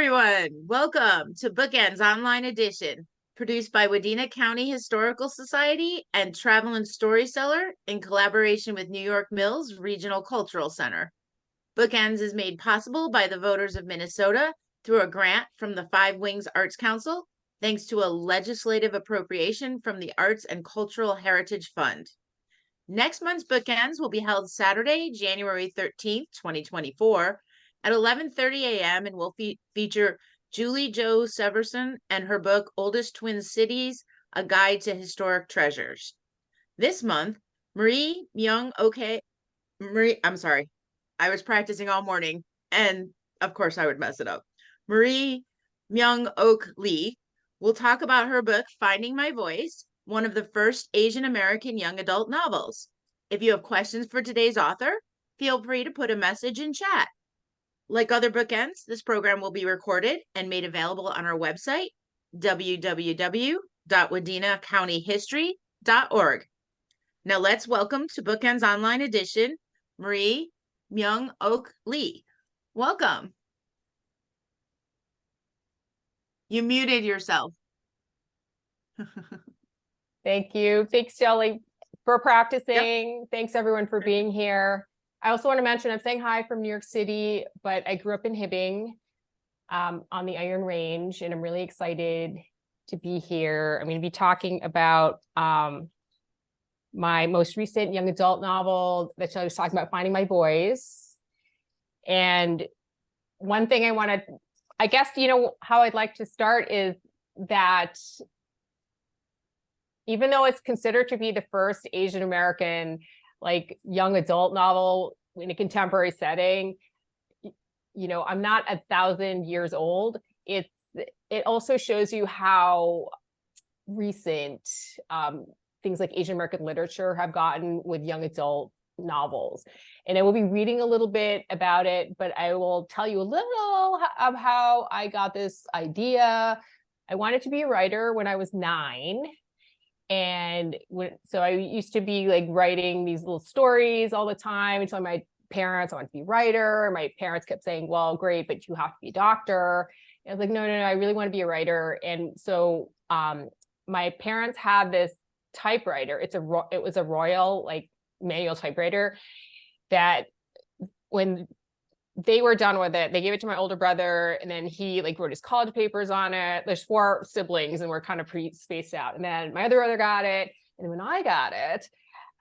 everyone. Welcome to BookEnds Online Edition, produced by Wadena County Historical Society and Travel and Storyseller in collaboration with New York Mills Regional Cultural Center. BookEnds is made possible by the voters of Minnesota through a grant from the Five Wings Arts Council, thanks to a legislative appropriation from the Arts and Cultural Heritage Fund. Next month's BookEnds will be held Saturday, January 13th, 2024, at 11:30 a.m. and will feature Julie Jo Severson and her book, Oldest Twin Cities, A Guide to Historic Treasures. This month, Myung-Ok I was practicing all morning, and of course I would mess it up. Myung-Ok Lee will talk about her book, Finding My Voice, one of the first Asian American young adult novels. If you have questions for today's author, feel free to put a message in chat. Like other BookEnds, this program will be recorded and made available on our website, www.wadenacountyhistory.org. Now let's welcome to BookEnds Online Edition, Myung-Ok Lee. Welcome. You muted yourself. Thank you. Thanks, Shelley, for practicing. Yep. Thanks, everyone, for being here. I also want to mention I'm saying hi from New York City, but I grew up in Hibbing on the Iron Range, and I'm really excited to be here. I'm going to be talking about my most recent young adult novel that I was talking about, Finding My Voice. And one thing I want to, I guess, how I'd like to start is that even though it's considered to be the first Asian American young adult novel in a contemporary setting, I'm not 1,000 years old. It also shows you how recent things like Asian American literature have gotten with young adult novels. And I will be reading a little bit about it, but I will tell you a little of how I got this idea. I wanted to be a writer when I was 9. And so I used to be writing these little stories all the time and telling my parents I want to be a writer. My parents kept saying, well, great, but you have to be a doctor. And I was like, no, I really want to be a writer. And so my parents had this typewriter. It was a Royal manual typewriter that when they were done with it, they gave it to my older brother, and then he wrote his college papers on it. There's 4 siblings, and we're kind of pretty spaced out. And then my other brother got it, and then when I got it,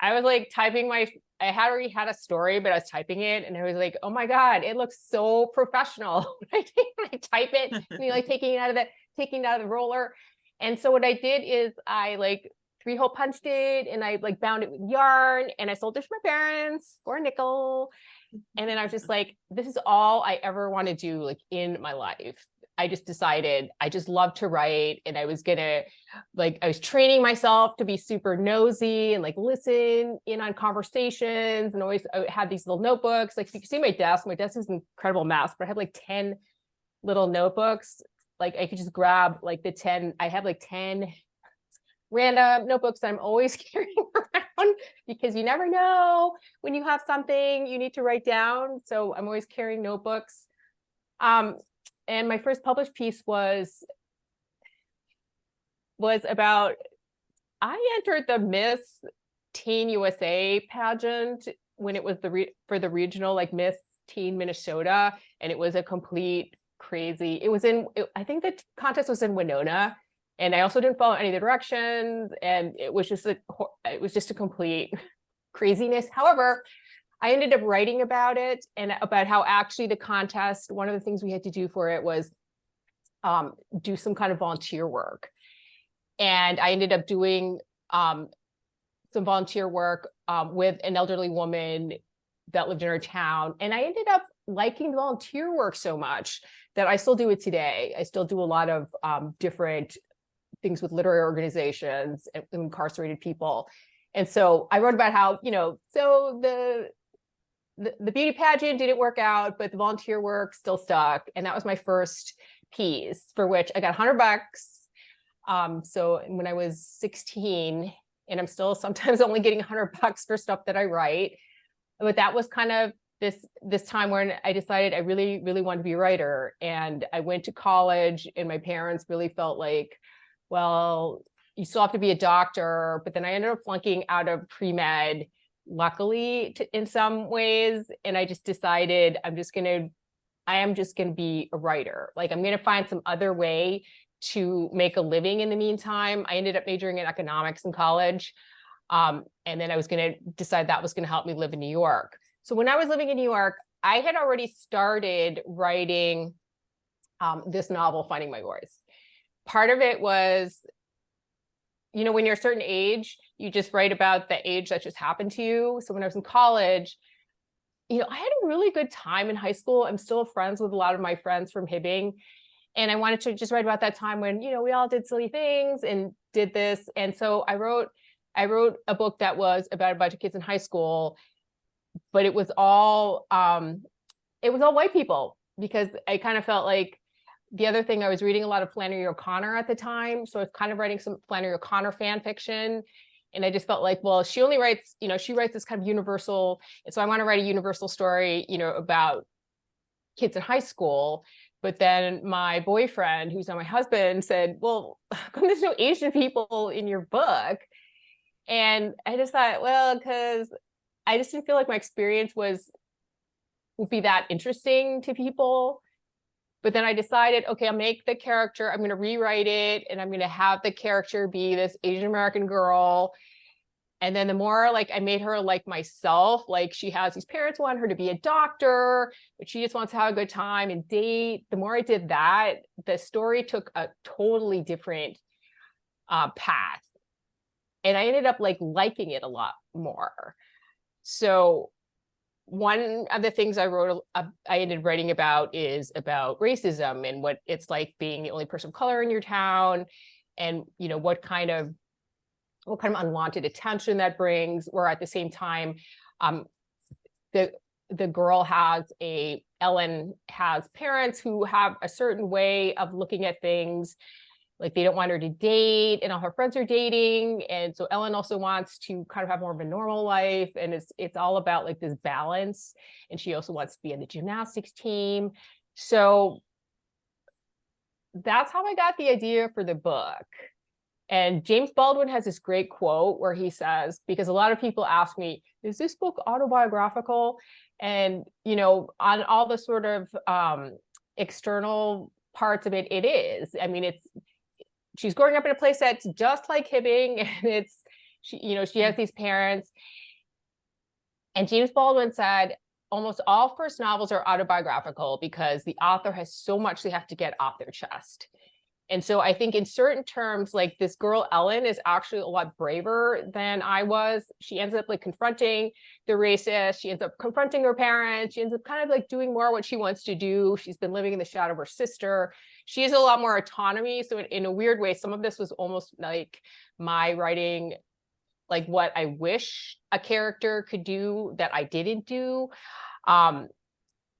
I was typing I had already had a story, but I was typing it, and I was like, oh my god, it looks so professional when I type it. And taking it out of the roller. And so what I did is I 3-hole punched it, and I bound it with yarn, and I sold it to my parents for a nickel. And then I was just this is all I ever want to do in my life. I just decided I just love to write, and I was gonna I was training myself to be super nosy and listen in on conversations, and always I had these little notebooks. If you can see my desk is an incredible mess, but I have 10 little notebooks. I could just grab the 10. I have 10 random notebooks that I'm always carrying around, because you never know when you have something you need to write down. So I'm always carrying notebooks. And my first published piece was about, I entered the Miss Teen USA pageant when it was for the regional Miss Teen Minnesota, and it was a complete crazy. I think the contest was in Winona. And I also didn't follow any of the directions, and it was just a complete craziness. However, I ended up writing about it, and about how actually the contest, one of the things we had to do for it was do some kind of volunteer work. And I ended up doing some volunteer work with an elderly woman that lived in our town. And I ended up liking volunteer work so much that I still do it today. I still do a lot of different things with literary organizations and incarcerated people. And so I wrote about how, so the beauty pageant didn't work out, but the volunteer work still stuck. And that was my first piece, for which I got $100. So when I was 16, and I'm still sometimes only getting $100 for stuff that I write, but that was kind of this time when I decided I really, really wanted to be a writer. And I went to college, and my parents really felt like, well, you still have to be a doctor. But then I ended up flunking out of pre-med, luckily, in some ways. And I just decided I am just going to be a writer. Like, I'm going to find some other way to make a living in the meantime. I ended up majoring in economics in college. And then I was going to decide that was going to help me live in New York. So when I was living in New York, I had already started writing this novel, Finding My Voice. Part of it was, when you're a certain age, you just write about the age that just happened to you. So when I was in college, I had a really good time in high school. I'm still friends with a lot of my friends from Hibbing. And I wanted to just write about that time when, we all did silly things and did this. And so I wrote a book that was about a bunch of kids in high school, but it was all white people, because I kind of felt like the other thing, I was reading a lot of Flannery O'Connor at the time. So I was kind of writing some Flannery O'Connor fan fiction. And I just felt like, well, she only writes, she writes this kind of universal. And so I want to write a universal story, about kids in high school. But then my boyfriend, who's now my husband, said, well, how come there's no Asian people in your book? And I just thought, well, because I just didn't feel like my experience would be that interesting to people. But then I decided, okay, I'll make the character, I'm going to rewrite it, and I'm going to have the character be this Asian American girl. And then the more like I made her like myself, like she has these parents who want her to be a doctor, but she just wants to have a good time and date. The more I did that, the story took a totally different path. And I ended up like liking it a lot more. So one of the things I ended writing about is about racism and what it's like being the only person of color in your town, and what kind of unwanted attention that brings. Where at the same time, the girl Ellen has parents who have a certain way of looking at things. Like, they don't want her to date, and all her friends are dating. And so Ellen also wants to kind of have more of a normal life. And it's all about like this balance. And she also wants to be in the gymnastics team. So that's how I got the idea for the book. And James Baldwin has this great quote where he says, because a lot of people ask me, is this book autobiographical? And, on all the sort of external parts of it, it is. I mean, she's growing up in a place that's just like Hibbing, and she has these parents. And James Baldwin said, almost all first novels are autobiographical because the author has so much they have to get off their chest. And so I think in certain terms, like this girl, Ellen, is actually a lot braver than I was. She ends up like confronting the racist. She ends up confronting her parents. She ends up kind of like doing more what she wants to do. She's been living in the shadow of her sister. She has a lot more autonomy. So in a weird way, some of this was almost like my writing, like what I wish a character could do that I didn't do. But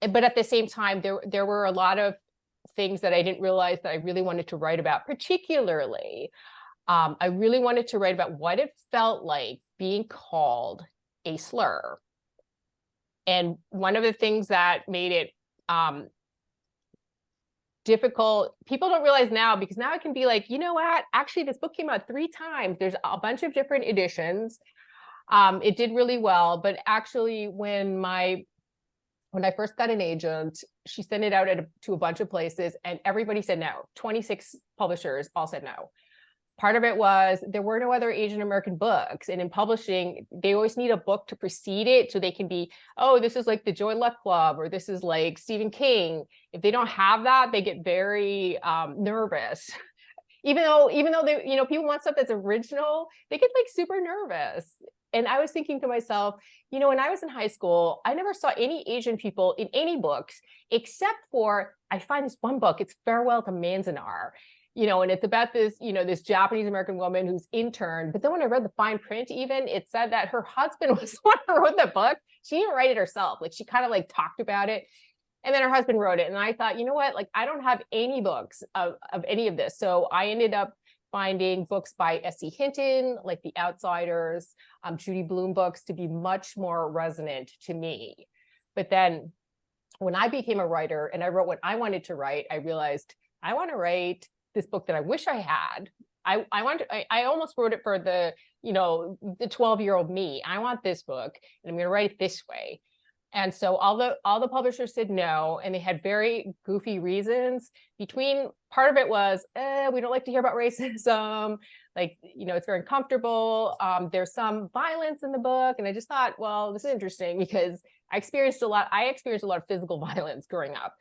at the same time, there were a lot of things that I didn't realize that I really wanted to write about. Particularly, I really wanted to write about what it felt like being called a slur. And one of the things that made it difficult, people don't realize now, because now it can be like, you know what, actually this book came out 3 times. There's a bunch of different editions. It did really well, but actually when I first got an agent, she sent it out to a bunch of places, and everybody said no. 26 publishers all said no. Part of it was there were no other Asian American books. And in publishing, they always need a book to precede it so they can be, oh, this is like the Joy Luck Club, or this is like Stephen King. If they don't have that, they get very nervous. Even though they, people want stuff that's original, they get like super nervous. And I was thinking to myself, when I was in high school, I never saw any Asian people in any books, except for, I find this one book, it's Farewell to Manzanar, and it's about this, this Japanese American woman who's interned. But then when I read the fine print, even, it said that her husband was the one who wrote the book. She didn't write it herself. Like, she kind of like talked about it. And then her husband wrote it. And I thought, you know what, like, I don't have any books of any of this. So I ended up finding books by S.E. Hinton, like The Outsiders, Judy Blume books, to be much more resonant to me. But then when I became a writer and I wrote what I wanted to write, I realized I want to write this book that I wish I had. I almost wrote it for the 12-year-old me. I want this book and I'm going to write it this way. And so all the publishers said no, and they had very goofy reasons. Part of it was, we don't like to hear about racism. Like, it's very uncomfortable. There's some violence in the book. And I just thought, well, this is interesting because I experienced a lot of physical violence growing up.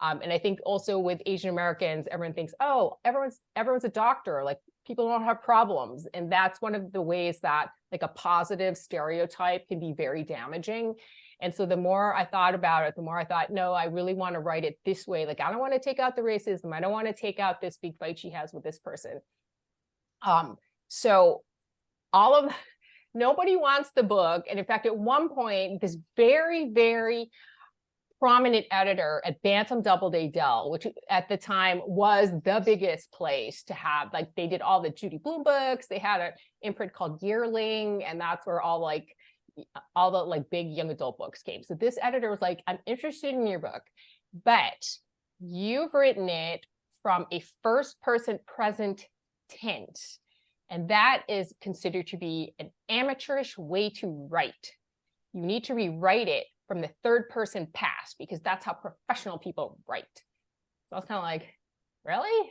And I think also with Asian Americans, everyone thinks, oh, everyone's a doctor. Like, people don't have problems. And that's one of the ways that like a positive stereotype can be very damaging. And so the more I thought about it, the more I thought, no, I really want to write it this way. Like, I don't want to take out the racism. I don't want to take out this big fight she has with this person. So nobody wants the book. And in fact, at one point, this very, very prominent editor at Bantam Doubleday Dell, which at the time was the biggest place to have, like, they did all the Judy Blume books. They had an imprint called Yearling, and that's where all the like big young adult books came. So this editor was like, I'm interested in your book, but you've written it from a first person present tense. And that is considered to be an amateurish way to write. You need to rewrite it from the third person past, because that's how professional people write. So I was kind of like, really?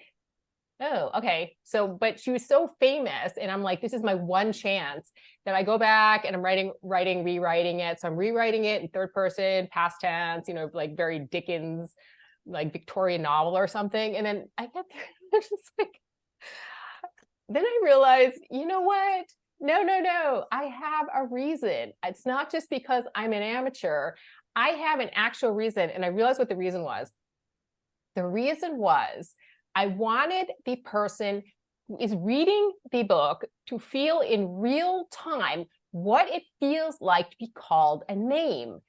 Oh, okay. So, but she was so famous, and I'm like, this is my one chance that I go back and I'm rewriting it. So I'm rewriting it in third person, past tense, like very Dickens, like Victorian novel or something. And then I get there, I'm just like, then I realized, you know what? No, I have a reason. It's not just because I'm an amateur. I have an actual reason. And I realized what the reason was. The reason was I wanted the person who is reading the book to feel in real time what it feels like to be called a name.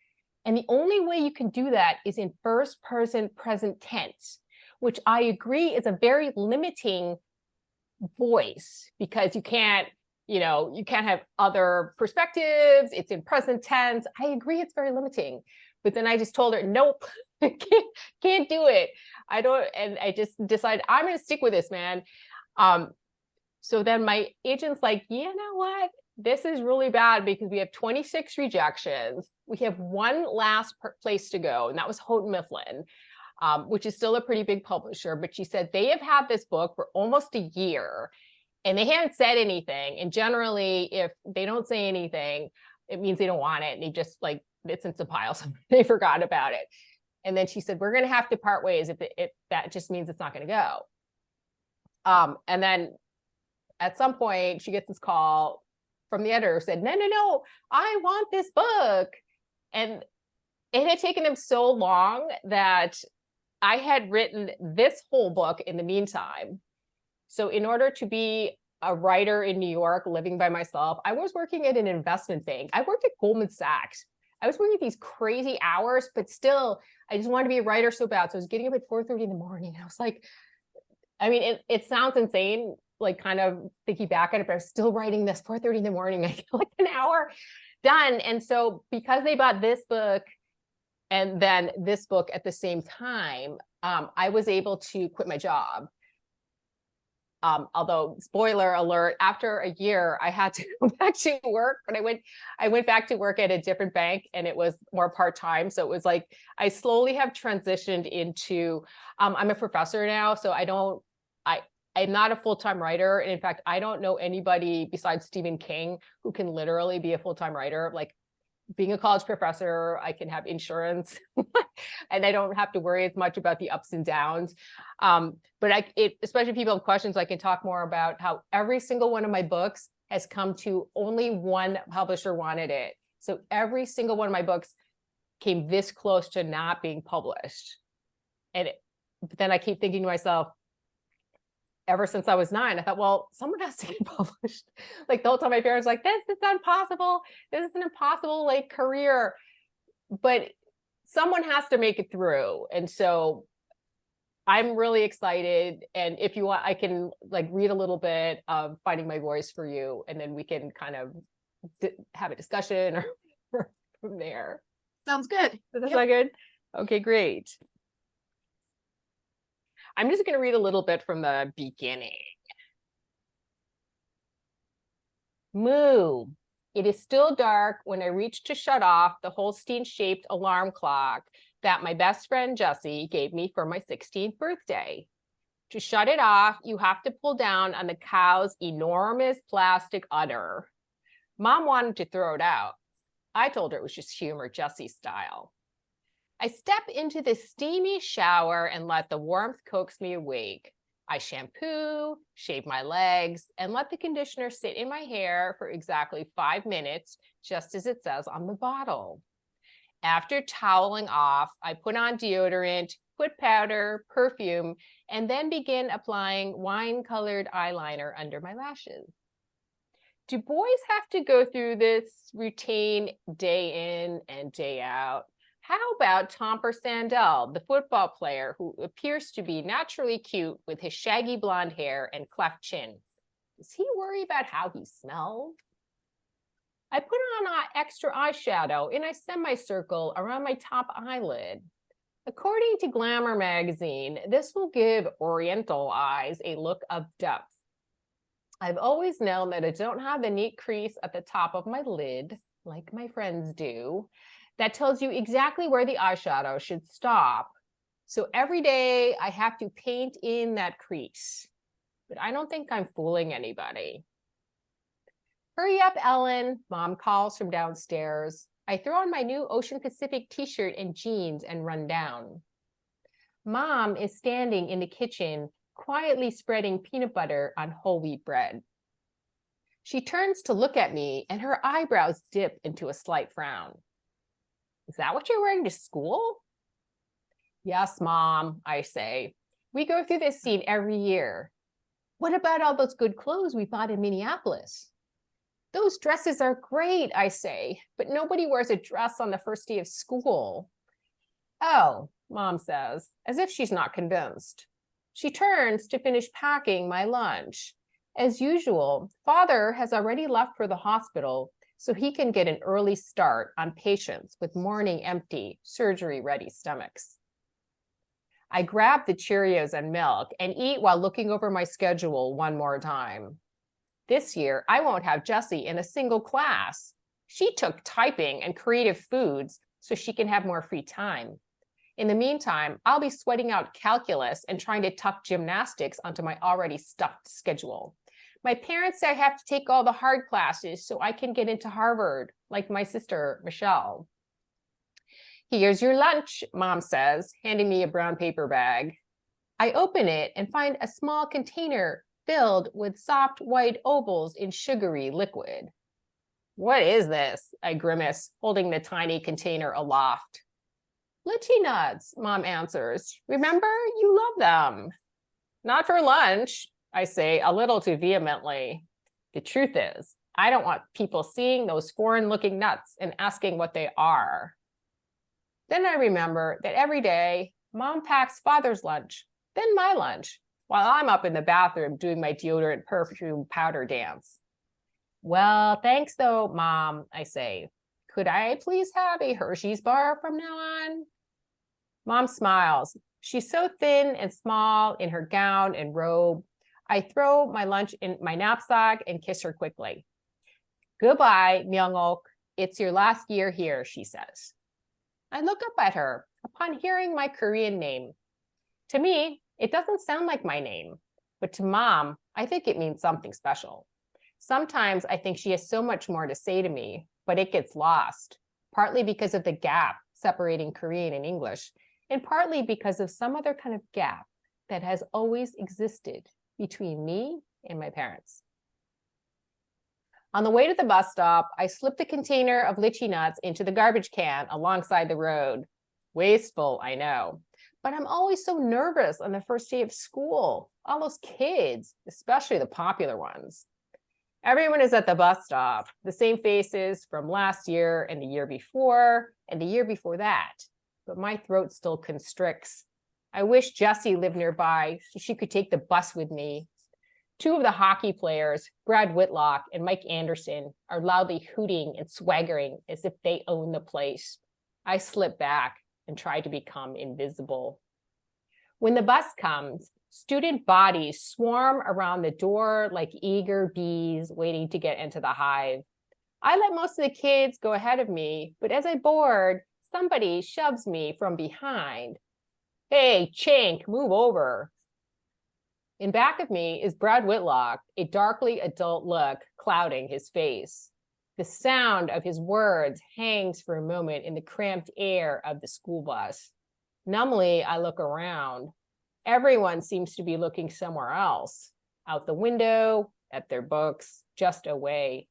And the only way you can do that is in first person present tense, which I agree is a very limiting voice, because you can't have other perspectives. It's in present tense. I agree it's very limiting. But then I just told her, nope, can't do it. And I just decided I'm going to stick with this, man. So then my agent's like, you know what? This is really bad because we have 26 rejections. We have one last place to go, and that was Houghton Mifflin, which is still a pretty big publisher. But she said they have had this book for almost a year, and they haven't said anything. And generally, if they don't say anything, it means they don't want it. And they just like, it's in some pile. So they forgot about it. And then she said, we're going to have to part ways if that just means it's not going to go. And then at some point, she gets this call from the editor, said, no, I want this book. And it had taken them so long that I had written this whole book in the meantime. So in order to be a writer in New York, living by myself, I was working at an investment bank. I worked at Goldman Sachs. I was working these crazy hours, but still, I just wanted to be a writer so bad. So I was getting up at 4:30 in the morning. And I was like, I mean, it sounds insane, like kind of thinking back at it, but I was still writing this 4:30 in the morning. I get like an hour done. And so because they bought this book and then this book at the same time, I was able to quit my job. Although, spoiler alert, after a year, I had to go back to work, but I went back to work at a different bank, and it was more part-time. So it was like, I slowly have transitioned into, I'm a professor now. So I'm not a full-time writer. And in fact, I don't know anybody besides Stephen King who can literally be a full-time writer. Like, being a college professor, I can have insurance and I don't have to worry as much about the ups and downs. But especially if people have questions, I can talk more about how every single one of my books has come to only one publisher wanted it. So every single one of my books came this close to not being published. But then I keep thinking to myself, ever since I was 9, I thought, well, someone has to get published. Like the whole time my parents were like, this is impossible. This is an impossible like career, but someone has to make it through. And so I'm really excited. And if you want, I can like read a little bit of Finding My Voice for you, and then we can kind of have a discussion or from there. Sounds good. Does that Yep. sound good? Okay, great. I'm just going to read a little bit from the beginning. Moo. It is still dark when I reach to shut off the Holstein-shaped alarm clock that my best friend Jessie gave me for my 16th birthday. To shut it off, you have to pull down on the cow's enormous plastic udder. Mom wanted to throw it out. I told her it was just humor, Jessie style. I step into the steamy shower and let the warmth coax me awake. I shampoo, shave my legs, and let the conditioner sit in my hair for exactly 5 minutes, just as it says on the bottle. After toweling off, I put on deodorant, foot powder, perfume, and then begin applying wine-colored eyeliner under my lashes. Do boys have to go through this routine day in and day out? How about Tomper Sandell, the football player who appears to be naturally cute with his shaggy blonde hair and cleft chin? Does he worry about how he smells? I put on extra eyeshadow in a semicircle around my top eyelid. According to Glamour magazine, this will give Oriental eyes a look of depth. I've always known that I don't have the neat crease at the top of my lid, like my friends do, that tells you exactly where the eyeshadow should stop. So every day I have to paint in that crease. But I don't think I'm fooling anybody. Hurry up, Ellen, Mom calls from downstairs. I throw on my new Ocean Pacific t-shirt and jeans and run down. Mom is standing in the kitchen, quietly spreading peanut butter on whole wheat bread. She turns to look at me and her eyebrows dip into a slight frown. Is that what you're wearing to school? Yes, Mom, I say. We go through this scene every year. What about all those good clothes we bought in Minneapolis? Those dresses are great, I say, but nobody wears a dress on the first day of school. Oh, Mom says, as if she's not convinced. She turns to finish packing my lunch. As usual, Father has already left for the hospital so he can get an early start on patients with morning empty, surgery-ready stomachs. I grab the Cheerios and milk and eat while looking over my schedule one more time. This year, I won't have Jessie in a single class. She took typing and creative foods so she can have more free time. In the meantime, I'll be sweating out calculus and trying to tuck gymnastics onto my already stuffed schedule. My parents say I have to take all the hard classes so I can get into Harvard, like my sister, Michelle. Here's your lunch, Mom says, handing me a brown paper bag. I open it and find a small container filled with soft white ovals in sugary liquid. What is this? I grimace, holding the tiny container aloft. Lychee nuts, Mom answers. Remember, you love them. Not for lunch, I say a little too vehemently. The truth is, I don't want people seeing those foreign-looking nuts and asking what they are. Then I remember that every day, Mom packs Father's lunch, then my lunch, while I'm up in the bathroom doing my deodorant perfume powder dance. Well, thanks though, Mom, I say. Could I please have a Hershey's bar from now on? Mom smiles. She's so thin and small in her gown and robe. I throw my lunch in my knapsack and kiss her quickly. Goodbye, Myung-Ok. It's your last year here, she says. I look up at her upon hearing my Korean name. To me, it doesn't sound like my name, but to Mom, I think it means something special. Sometimes I think she has so much more to say to me, but it gets lost, partly because of the gap separating Korean and English, and partly because of some other kind of gap that has always existed between me and my parents. On the way to the bus stop, I slipped a container of lychee nuts into the garbage can alongside the road. Wasteful, I know, but I'm always so nervous on the first day of school. All those kids, especially the popular ones. Everyone is at the bus stop, the same faces from last year and the year before and the year before that, but my throat still constricts. I wish Jessie lived nearby so she could take the bus with me. Two of the hockey players, Brad Whitlock and Mike Anderson, are loudly hooting and swaggering as if they own the place. I slip back and try to become invisible. When the bus comes, student bodies swarm around the door like eager bees waiting to get into the hive. I let most of the kids go ahead of me, but as I board, somebody shoves me from behind. Hey, chink, move over. In back of me is Brad Whitlock, a darkly adult look clouding his face. The sound of his words hangs for a moment in the cramped air of the school bus. Numbly, I look around. Everyone seems to be looking somewhere else, out the window, at their books, just away.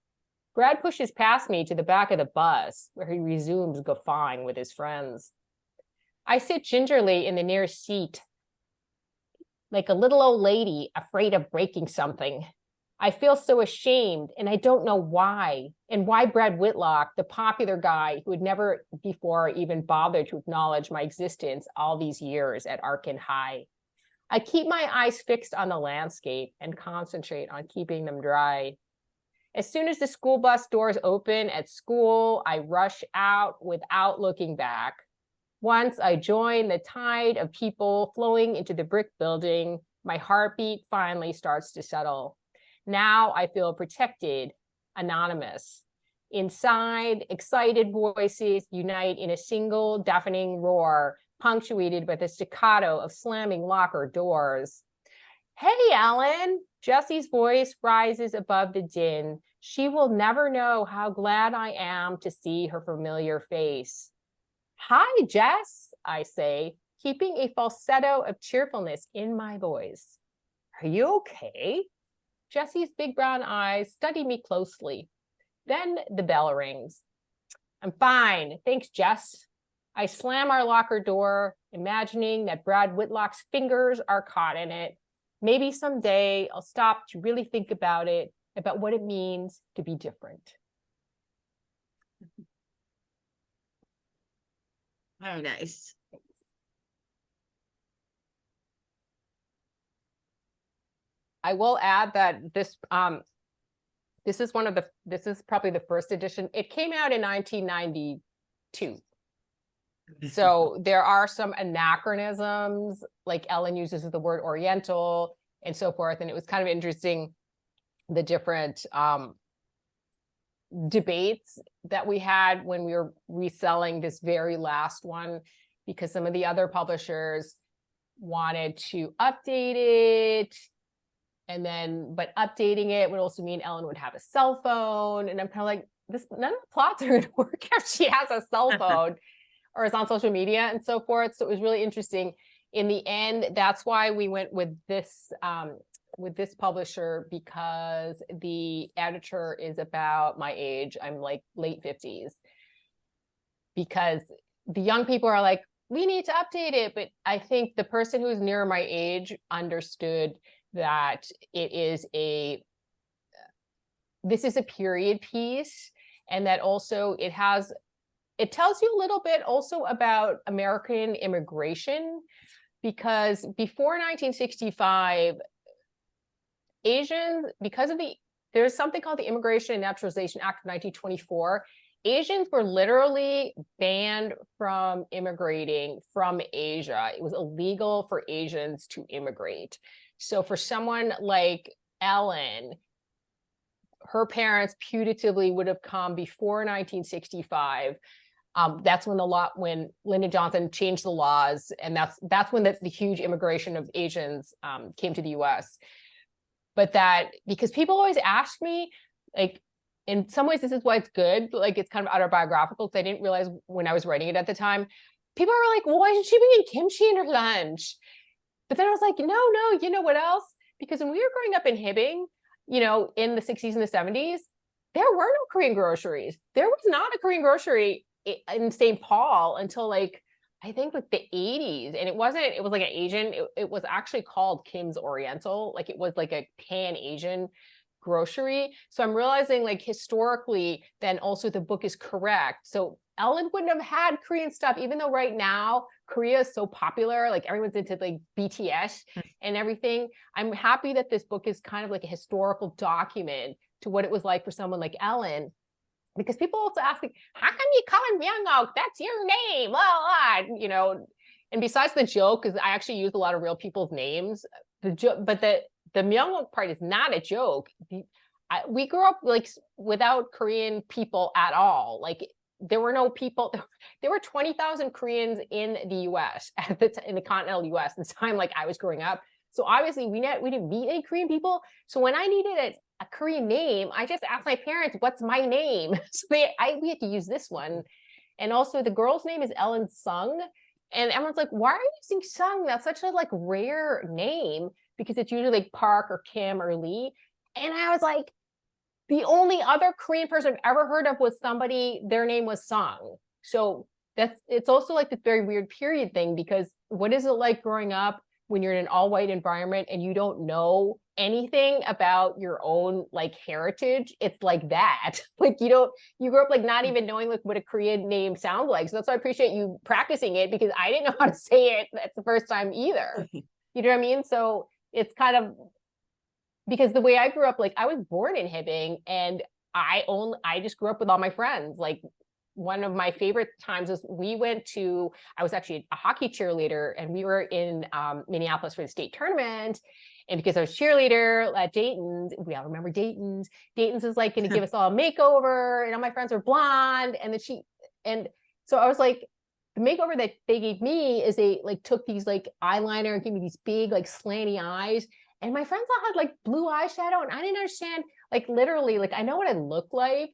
Brad pushes past me to the back of the bus, where he resumes guffawing with his friends. I sit gingerly in the nearest seat, like a little old lady afraid of breaking something. I feel so ashamed, and I don't know why. And why Brad Whitlock, the popular guy who had never before even bothered to acknowledge my existence all these years at Arkin High. I keep my eyes fixed on the landscape and concentrate on keeping them dry. As soon as the school bus doors open at school, I rush out without looking back. Once I join the tide of people flowing into the brick building, my heartbeat finally starts to settle. Now I feel protected, anonymous. Inside, excited voices unite in a single deafening roar, punctuated by the staccato of slamming locker doors. Hey, Ellen! Jessie's voice rises above the din. She will never know how glad I am to see her familiar face. Hi, Jess, I say, keeping a falsetto of cheerfulness in my voice. Are you okay? Jessie's big brown eyes study me closely. Then the bell rings. I'm fine, thanks, Jess. I slam our locker door, imagining that Brad Whitlock's fingers are caught in it. Maybe someday I'll stop to really think about it, about what it means to be different. Very nice. I will add that this is probably the first edition. It came out in 1992. So there are some anachronisms, like Ellen uses the word Oriental and so forth. And it was kind of interesting, the different debates that we had when we were reselling this very last one, because some of the other publishers wanted to update it. And then, but updating it would also mean Ellen would have a cell phone. And I'm kind of like, none of the plots are going to work if she has a cell phone or is on social media and so forth. So it was really interesting. In the end, that's why we went with this publisher, because the editor is about my age. I'm like late 50s. Because the young people are like, we need to update it. But I think the person who's near my age understood that this is a period piece, and that also it tells you a little bit also about American immigration, because before 1965, Asians, there's something called the Immigration and Naturalization Act of 1924, Asians were literally banned from immigrating from Asia. It was illegal for Asians to immigrate. So for someone like Ellen, her parents putatively would have come before 1965. That's when Lyndon Johnson changed the laws, and that's when the huge immigration of Asians came to the U.S. But that, because people always ask me, like, in some ways this is why it's good, like it's kind of autobiographical, because I didn't realize when I was writing it at the time, people are like, well, why isn't she bringing kimchi in her lunch? But then I was like, no, you know what else? Because when we were growing up in Hibbing, in the 60s and the 70s, there were no Korean groceries. There was not a Korean grocery in St. Paul until like, I think like the 80s. And it was like an Asian, it was actually called Kim's Oriental. Like it was like a pan-Asian grocery. So I'm realizing, like, historically, then also the book is correct. So Ellen wouldn't have had Korean stuff, even though right now Korea is so popular, like everyone's into like BTS and everything. I'm happy that this book is kind of like a historical document to what it was like for someone like Ellen, because people also ask me, how come you call him Myung-Ok? That's your name. Well, and besides the joke, because I actually use a lot of real people's names, but the Myung-Ok part is not a joke. We grew up like without Korean people at all. Like there were no people. There were 20,000 Koreans in the U.S. in the continental U.S. at the time like I was growing up. So obviously we didn't meet any Korean people. So when I needed a Korean name, I just asked my parents, "What's my name?" So we had to use this one. And also the girl's name is Ellen Sung, and everyone's like, "Why are you using Sung? That's such a like rare name because it's usually like Park or Kim or Lee." And I was like, the only other Korean person I've ever heard of was somebody, their name was Sung. So it's also like this very weird period thing, because what is it like growing up when you're in an all-white environment and you don't know anything about your own like heritage? It's like that. Like you grew up like not even knowing like what a Korean name sounds like. So that's why I appreciate you practicing it, because I didn't know how to say it that's the first time either. You know what I mean? So it's kind of, because the way I grew up, like I was born in Hibbing and I just grew up with all my friends. Like one of my favorite times is I was actually a hockey cheerleader, and we were in Minneapolis for the state tournament. And because I was cheerleader at Dayton's, we all remember Dayton's. Dayton's is like going to give us all a makeover, and all my friends are blonde. And so I was like, the makeover that they gave me is they like took these like eyeliner and gave me these big like slanty eyes. And my friends all had like blue eyeshadow, and I didn't understand, like literally, like I know what I look like,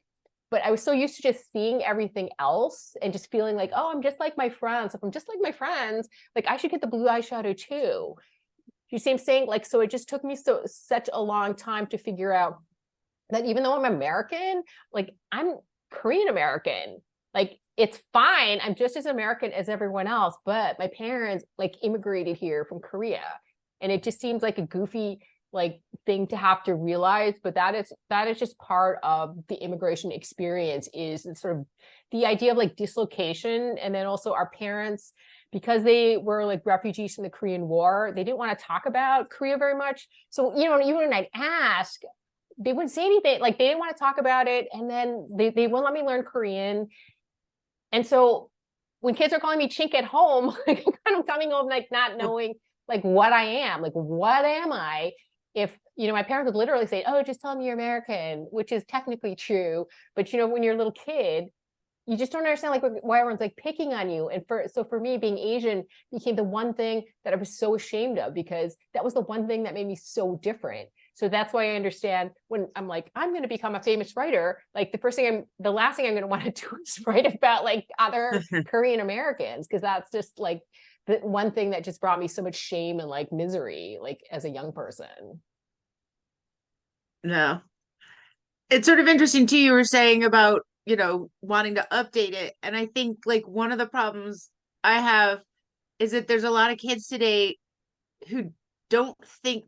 but I was so used to just seeing everything else and just feeling like, oh, I'm just like my friends. If I'm just like my friends, like I should get the blue eyeshadow too. You see what I'm saying? Like, so it just took me such a long time to figure out that even though I'm American, like I'm Korean American. Like it's fine. I'm just as American as everyone else, but my parents like immigrated here from Korea. And it just seems like a goofy like thing to have to realize, but that is just part of the immigration experience, is sort of the idea of like dislocation. And then also our parents, because they were like refugees from the Korean War, they didn't want to talk about Korea very much. So, even when I'd ask, they wouldn't say anything. Like they didn't want to talk about it. And then they wouldn't let me learn Korean. And so when kids are calling me chink at home, like I'm kind of coming home like not knowing like what I am, like what am I? If my parents would literally say, "Oh, just tell them you're American," which is technically true, but when you're a little kid, you just don't understand like why everyone's like picking on you. And for me, being Asian became the one thing that I was so ashamed of, because that was the one thing that made me so different. So that's why I understand when I'm like, I'm going to become a famous writer, like the last thing I'm going to want to do is write about like other Korean Americans, because that's just like the one thing that just brought me so much shame and like misery, like as a young person. No. It's sort of interesting too, you were saying about, wanting to update it. And I think like one of the problems I have is that there's a lot of kids today who don't think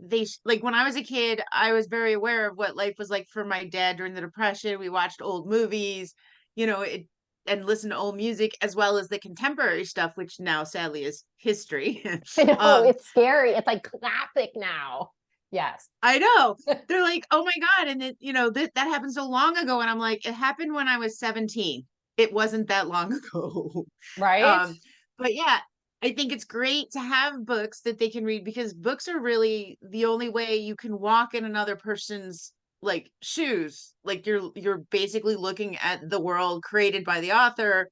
like when I was a kid, I was very aware of what life was like for my dad during the Depression. We watched old movies, and listened to old music, as well as the contemporary stuff, which now sadly is history. I know, it's scary. It's like classic now. Yes. I know. They're like, oh my God. And that happened so long ago. And I'm like, it happened when I was 17. It wasn't that long ago. Right. But yeah, I think it's great to have books that they can read, because books are really the only way you can walk in another person's like shoes. Like you're basically looking at the world created by the author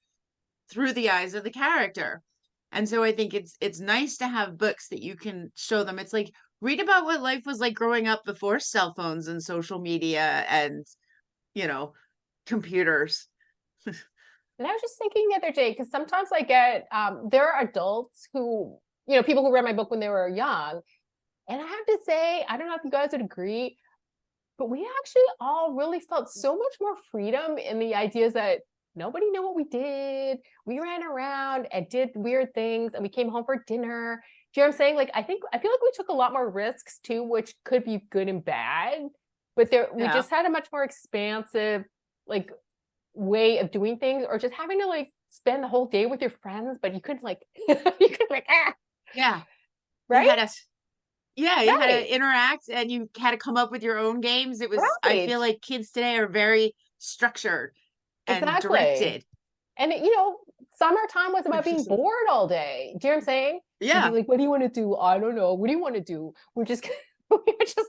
through the eyes of the character. And so I think it's nice to have books that you can show them. It's like, read about what life was like growing up before cell phones and social media and computers. And I was just thinking the other day, because sometimes I get there are adults who, people who read my book when they were young. And I have to say, I don't know if you guys would agree, but we actually all really felt so much more freedom in the ideas that nobody knew what we did. We ran around and did weird things, and we came home for dinner. Do you know what I'm saying? Like, I feel like we took a lot more risks too, which could be good and bad. But we just had a much more expansive, like, way of doing things, or just having to like spend the whole day with your friends, but you couldn't like yeah, right. You had to interact, and you had to come up with your own games. It was I feel like kids today are very structured, and Exactly. directed. And summertime was about being bored all day. Do you know what I'm saying? You'd Yeah. be like, what do you want to do? I don't know. What do you want to do? We're just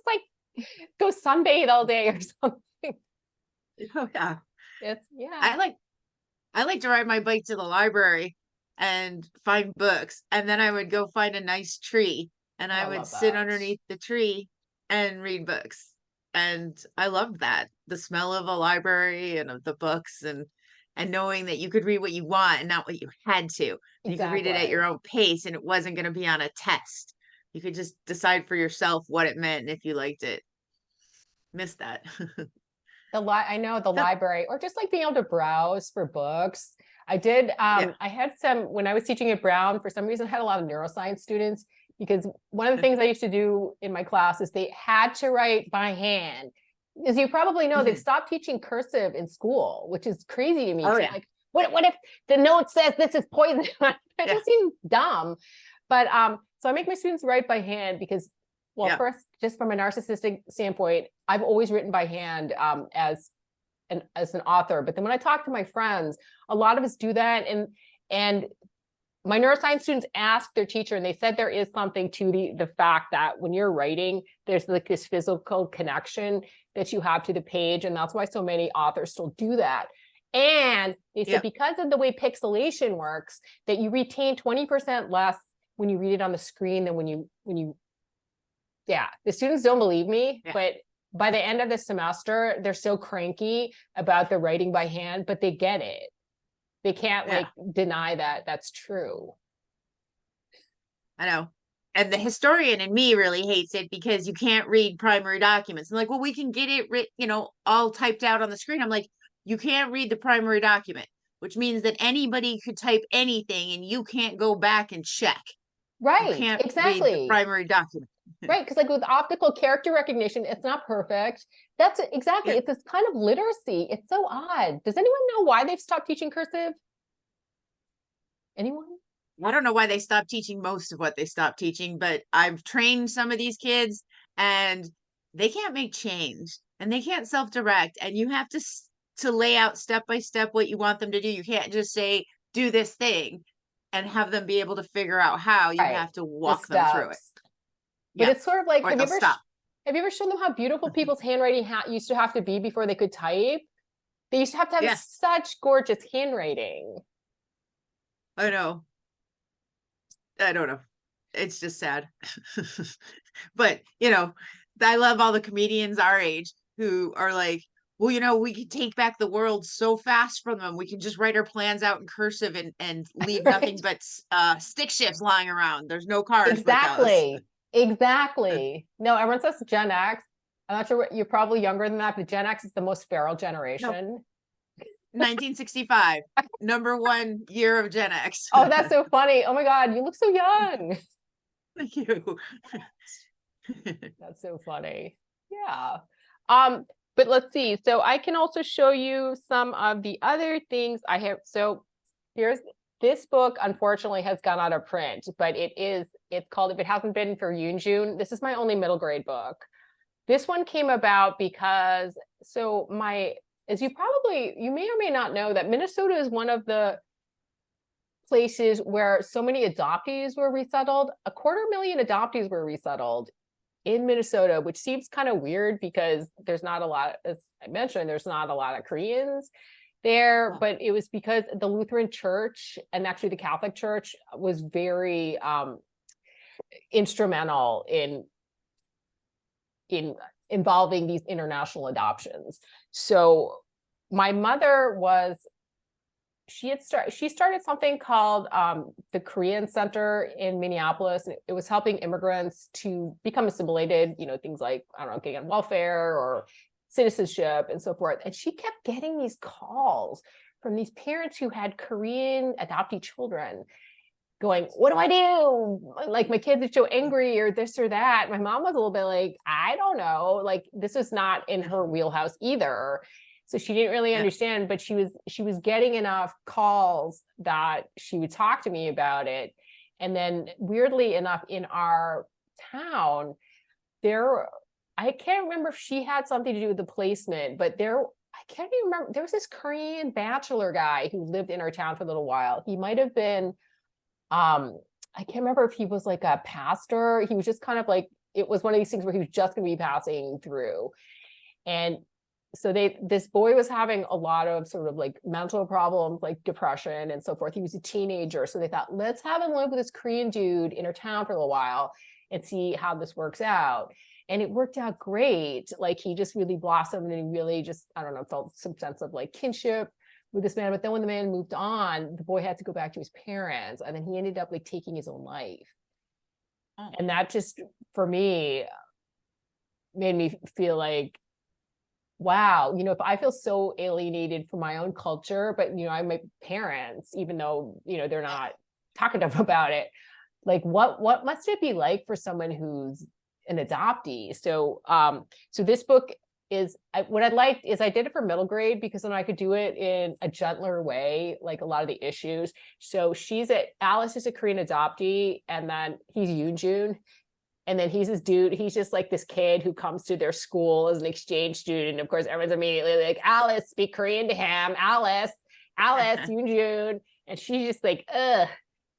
like go sunbathe all day or something. Oh yeah. It's yeah. I like to ride my bike to the library and find books, and then I would go find a nice tree and Oh, I I would love sit that. underneath the tree and read books. And I loved that. The smell of a library and of the books, and knowing that you could read what you want and not what you had to. You could read it at your Exactly. own pace and it wasn't going to be on a test. You could just decide for yourself what it meant and if you liked it. Miss that. I know the So, library, or just like being able to browse for books. I did, yeah. I had some, when I was teaching at Brown, for some reason, I had a lot of neuroscience students, because one of the things I used to do in my class is they had to write by hand. As you probably know, they Mhm. stopped teaching cursive in school, which is crazy to me. Oh So yeah. like, what if the note says this is poison? It Yeah. just seems dumb. But so I make my students write by hand because, well, Yeah. first, just from a narcissistic standpoint, I've always written by hand as an author. But then when I talk to my friends, a lot of us do that. And my neuroscience students asked their teacher, and they said there is something to the fact that when you're writing, there's like this physical connection that you have to the page. And that's why so many authors still do that. And they said Yeah. because of the way pixelation works, that you retain 20% less when you read it on the screen than when you yeah, the students don't believe me, Yeah. but by the end of the semester, they're so cranky about the writing by hand, but they get it. They can't Yeah. like deny that that's true. I know. And the historian in me really hates it because you can't read primary documents. And like, well, we can get it, all typed out on the screen. I'm like, you can't read the primary document, which means that anybody could type anything and you can't go back and check. You Right, can't read the exactly. primary document. Right, because like with optical character recognition, it's not perfect. That's exactly, Yeah. it's this kind of literacy. It's so odd. Does anyone know why they've stopped teaching cursive? Anyone? I don't know why they stopped teaching most of what they stopped teaching, but I've trained some of these kids and they can't make change and they can't self-direct, and you have to lay out step by step what you want them to do. You can't just say do this thing and have them be able to figure out how. You Right, have to the walk them through it. steps. But Yeah. it's sort of like, Or they'll stop. have you ever shown them how beautiful people's handwriting used to have to be before they could type? They used to have Yeah, such gorgeous handwriting. I know. I don't know. It's just sad. But, I love all the comedians our age who are like, well, we could take back the world so fast from them. We can just write our plans out in cursive and leave nothing Right? but stick shifts lying around. There's no cars with us. Exactly. Exactly. No, everyone says Gen X. I'm not sure you're probably younger than that, but Gen X is the most feral No, generation. 1965, number one year of Gen X. Oh, that's so funny. Oh my God, you look so young. Thank you. That's so funny. Yeah. But let's see. So I can also show you some of the other things I have. So here's this book, unfortunately, has gone out of print, but it's called, if it hasn't been for Yoon, this is my only middle grade book. This one came about because, as you may or may not know, that Minnesota is one of the places where so many adoptees were resettled. 250,000 adoptees were resettled in Minnesota, which seems kind of weird because there's not a lot, as I mentioned, there's not a lot of Koreans there, Oh. but it was because the Lutheran Church and actually the Catholic Church was very instrumental in involving these international adoptions. So my mother she started something called the Korean Center in Minneapolis. And it was helping immigrants to become assimilated, things like, I don't know, getting on welfare or citizenship and so forth. And she kept getting these calls from these parents who had Korean adoptee children going, what do I do? Like, my kids are so angry or this or that. My mom was a little bit like, I don't know, like, this is not in her wheelhouse either. So she didn't really understand, but she was getting enough calls that she would talk to me about it. And then weirdly enough, in our town, I can't remember if she had something to do with the placement, but there I can't even remember. There was this Korean bachelor guy who lived in our town for a little while. He might have been, I can't remember if he was like a pastor. He was just kind of like, it was one of these things where he was just going to be passing through. And so this boy was having a lot of sort of like mental problems, like depression and so forth. He was a teenager. So they thought, let's have him live with this Korean dude in our town for a little while and see how this works out. And it worked out great. Like he just really blossomed and he really just, I don't know, felt some sense of like kinship with this man. But then when the man moved on, the boy had to go back to his parents, and then he ended up like taking his own life. Oh. And that just, for me, made me feel like, wow, you know, if I feel so alienated from my own culture, but, you know, I'm my parents, even though, you know, they're not talkative about it, like what must it be like for someone who's an adoptee? So so this book is, what I liked is I did it for middle grade because then I could do it in a gentler way, like a lot of the issues. So Alice is a Korean adoptee, and then he's Yoonjun. And then he's this dude, he's just like this kid who comes to their school as an exchange student. Of course, everyone's immediately like, Alice, speak Korean to him. Alice, Yoonjun. And she's just like, ugh,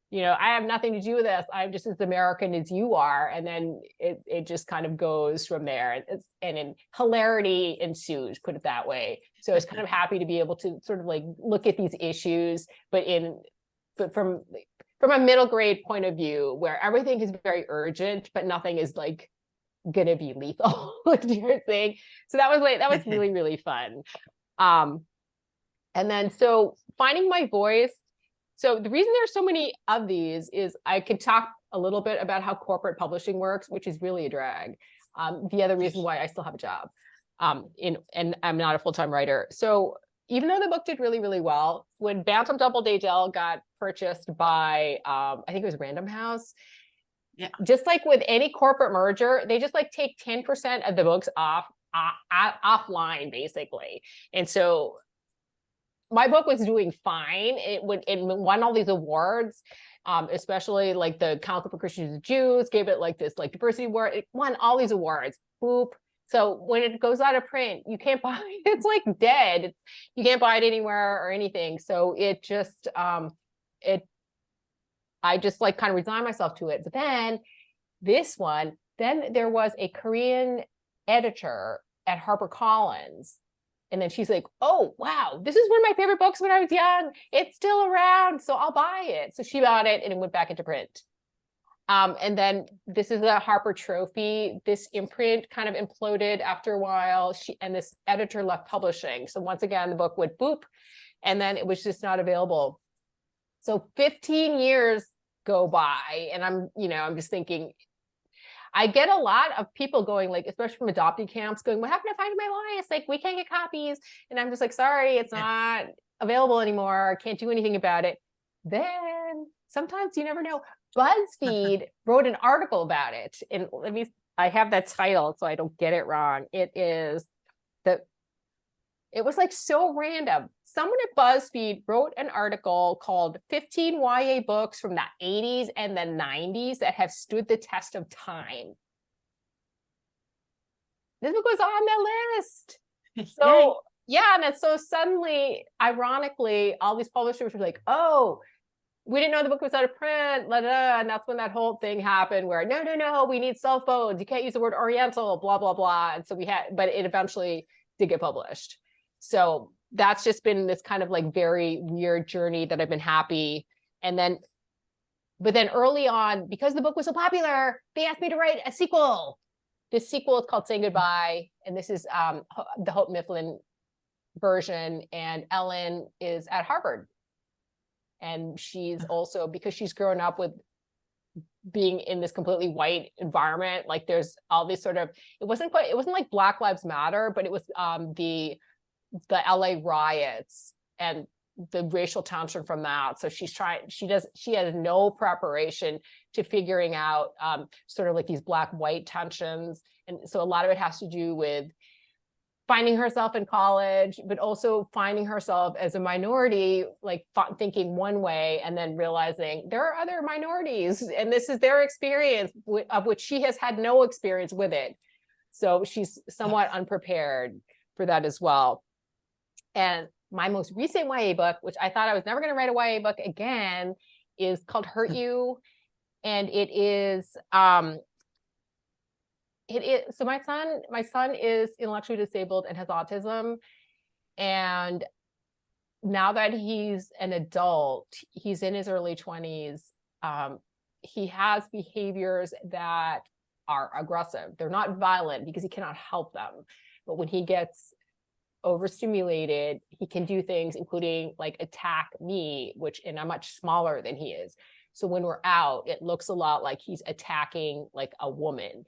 you know, I have nothing to do with this. I'm just as American as you are. And then it just kind of goes from there. And then hilarity ensues, put it that way. So I was kind of happy to be able to sort of like look at these issues, but from a middle grade point of view, where everything is very urgent, but nothing is like gonna be lethal, like you're saying. So that was really, really fun. And then so finding my voice. So the reason there's so many of these is I could talk a little bit about how corporate publishing works, which is really a drag. The other reason why I still have a job, and I'm not a full-time writer. So even though the book did really, really well, when Bantam Doubleday Dell got purchased by, I think it was Random House, yeah, just like with any corporate merger, they just like take 10% of the books offline, basically. And so my book was doing fine. It won all these awards, especially like the Council for Christians and Jews gave it like this like diversity award. It won all these awards. Boop. So when it goes out of print, you can't buy it. It's like dead. You can't buy it anywhere or anything. So it just, I just like kind of resigned myself to it. But then then there was a Korean editor at HarperCollins. And then she's like, oh, wow, this is one of my favorite books when I was young. It's still around, so I'll buy it. So she bought it and it went back into print. And then this is a Harper Trophy. This imprint kind of imploded after a while. And this editor left publishing. So once again, the book went boop, and then it was just not available. So 15 years go by, and I'm just thinking, I get a lot of people going, like, especially from adoptee camps, going, what happened to Finding My Voice? Like, we can't get copies. And I'm just like, sorry, it's not available anymore. Can't do anything about it. Then sometimes you never know. BuzzFeed wrote an article about it. And I have that title so I don't get it wrong. It was like so random. Someone at BuzzFeed wrote an article called 15 YA books from the 80s and the 90s that have stood the test of time. This book was on the list. So yeah, and then so suddenly, ironically, all these publishers were like, oh, we didn't know the book was out of print, blah, blah, and that's when that whole thing happened where, no, we need cell phones. You can't use the word Oriental, blah, blah, blah. And so but it eventually did get published. So that's just been this kind of like very weird journey that I've been happy. But then early on, because the book was so popular, they asked me to write a sequel. This sequel is called Saying Goodbye. And this is the Hope Mifflin version. And Ellen is at Harvard. And she's also, because she's grown up with being in this completely white environment, like there's all these sort of, it wasn't like Black Lives Matter, but it was the LA riots and the racial tension from that. So she has no preparation to figuring out sort of like these Black-white tensions. And so a lot of it has to do with finding herself in college, but also finding herself as a minority, like thinking one way and then realizing there are other minorities and this is their experience of which she has had no experience with it. So she's somewhat unprepared for that as well. And my most recent YA book, which I thought I was never going to write a YA book again, is called Hurt You. And it is so my son is intellectually disabled and has autism. And now that he's an adult, he's in his early 20s, he has behaviors that are aggressive. They're not violent because he cannot help them. But when he gets overstimulated, he can do things, including like attack me, and I'm much smaller than he is. So when we're out, it looks a lot like he's attacking like a woman.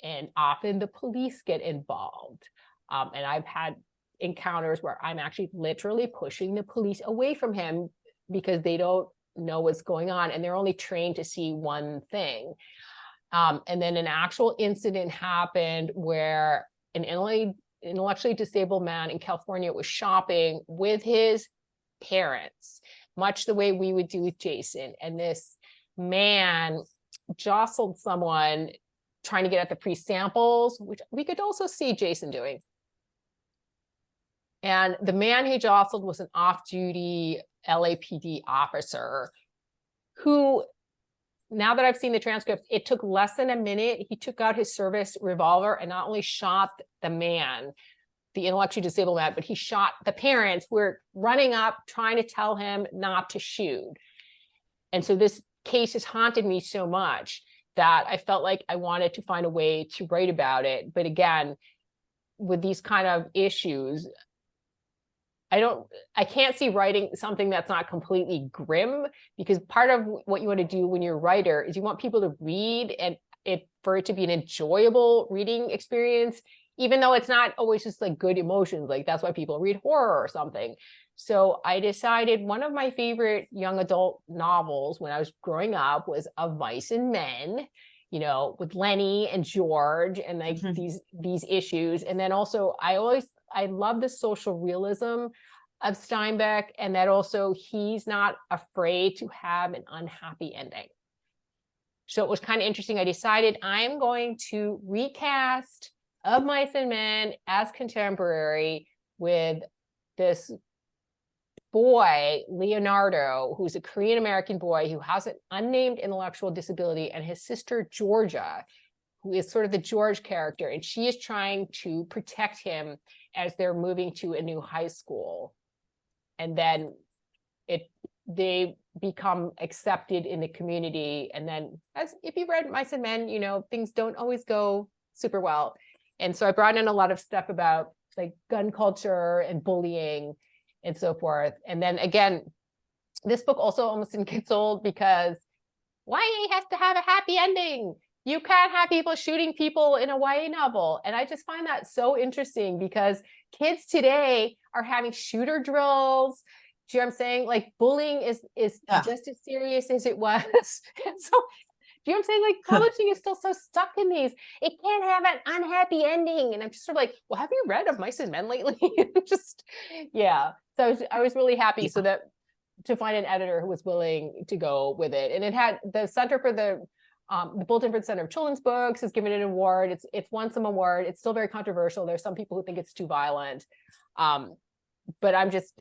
And often the police get involved. And I've had encounters where I'm actually literally pushing the police away from him because they don't know what's going on and they're only trained to see one thing. And then an actual incident happened where an intellectually disabled man in California was shopping with his parents, much the way we would do with Jason. And this man jostled someone trying to get at the free samples, which we could also see Jason doing. And the man he jostled was an off-duty LAPD officer who, now that I've seen the transcript, it took less than a minute. He took out his service revolver and not only shot the man, the intellectually disabled man, but he shot the parents who were running up, trying to tell him not to shoot. And so this case has haunted me so much that I felt like I wanted to find a way to write about it. But again, with these kind of issues, I can't see writing something that's not completely grim, because part of what you want to do when you're a writer is you want people to read and for it to be an enjoyable reading experience, even though it's not always just like good emotions. Like that's why people read horror or something. So I decided one of my favorite young adult novels when I was growing up was Of Mice and Men, you know, with Lenny and George and like these issues. And then also I love the social realism of Steinbeck, and that also he's not afraid to have an unhappy ending. So it was kind of interesting. I decided I'm going to recast Of Mice and Men as contemporary with this boy, Leonardo, who's a Korean American boy who has an unnamed intellectual disability, and his sister Georgia, who is sort of the George character, and she is trying to protect him as they're moving to a new high school. And then they become accepted in the community. And then, as if you read Mice and Men, you know, things don't always go super well. And so I brought in a lot of stuff about like gun culture and bullying and so forth. And then again, this book also almost didn't get sold because YA has to have a happy ending. You can't have people shooting people in a YA novel. And I just find that so interesting because kids today are having shooter drills. Do you know what I'm saying? Like bullying is just as serious as it was. And so, do you know what I'm saying? Like publishing is still so stuck in these. It can't have an unhappy ending. And I'm just sort of like, well, have you read Of Mice and Men lately? Just, yeah. So I was really happy to find an editor who was willing to go with it. And it had the Center for the Bulletin for the Center of Children's Books has given it an award. It's won some award. It's still very controversial. There's some people who think it's too violent. But I'm just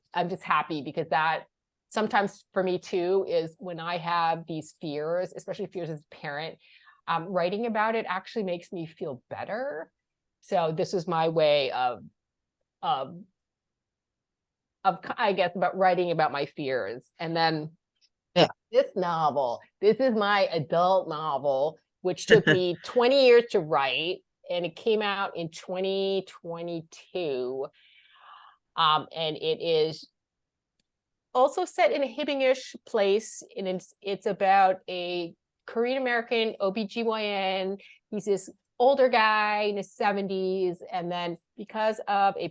happy because that sometimes for me too is when I have these fears, especially fears as a parent, writing about it actually makes me feel better. So this is my way of I guess about writing about my fears. And then this is my adult novel, which took me 20 years to write, and it came out in 2022. And it is also set in a Hibbing-ish place, and it's about a Korean American OBGYN. He's this older guy in his 70s, and then because of a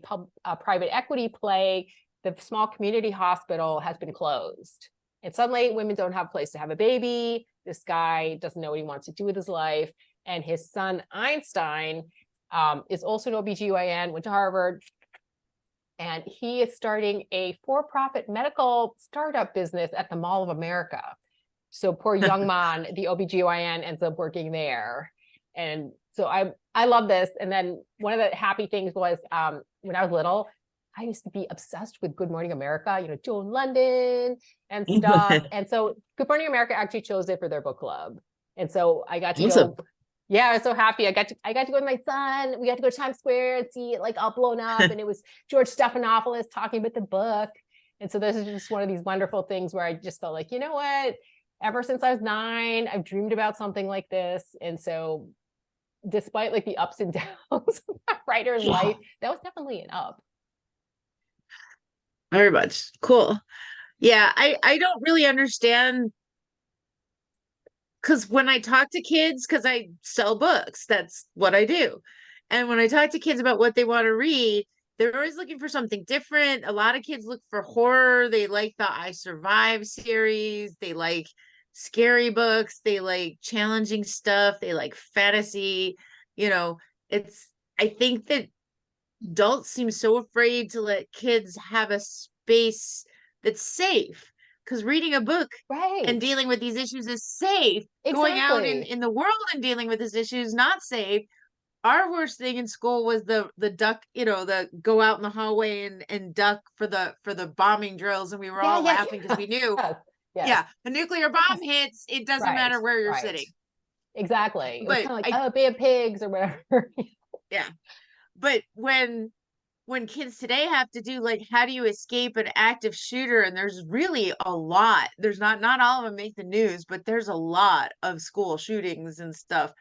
private equity play, the small community hospital has been closed. And suddenly women don't have a place to have a baby. This guy doesn't know what he wants to do with his life. And his son, Einstein, is also an OBGYN, went to Harvard. And he is starting a for-profit medical startup business at the Mall of America. So poor young man, the OBGYN, ends up working there. And so I love this. And then one of the happy things was when I was little, I used to be obsessed with Good Morning America, you know, Joan London and stuff. And so Good Morning America actually chose it for their book club. And so I got to Awesome. go. Yeah, I was so happy. I got to go with my son. We got to go to Times Square and see it like all blown up. And it was George Stephanopoulos talking about the book. And so this is just one of these wonderful things where I just felt like, you know what? Ever since I was 9, I've dreamed about something like this. And so despite like the ups and downs of a writer's life, that was definitely an up. Very much. Cool. Yeah, I don't really understand because when I talk to kids, because I sell books, that's what I do. And when I talk to kids about what they want to read, they're always looking for something different. A lot of kids look for horror. They like the I Survive series. They like scary books. They like challenging stuff. They like fantasy. You know, I think that adults seem so afraid to let kids have a space that's safe because reading a book and Right. dealing with these issues is safe. Going out Exactly. in the world and dealing with this issue is not safe. Our worst thing in school was the duck, the go out in the hallway and duck for the bombing drills, and we were Yeah, all yeah, laughing because yeah. we knew, Yes. Yes. yeah, a nuclear bomb hits, it doesn't Right. matter where you're Right. sitting. Exactly. It was But kind of like, I oh, Bay of Pigs or whatever. yeah, but when kids today have to do like how do you escape an active shooter, and there's really a lot, there's not all of them make the news, but there's a lot of school shootings and stuff.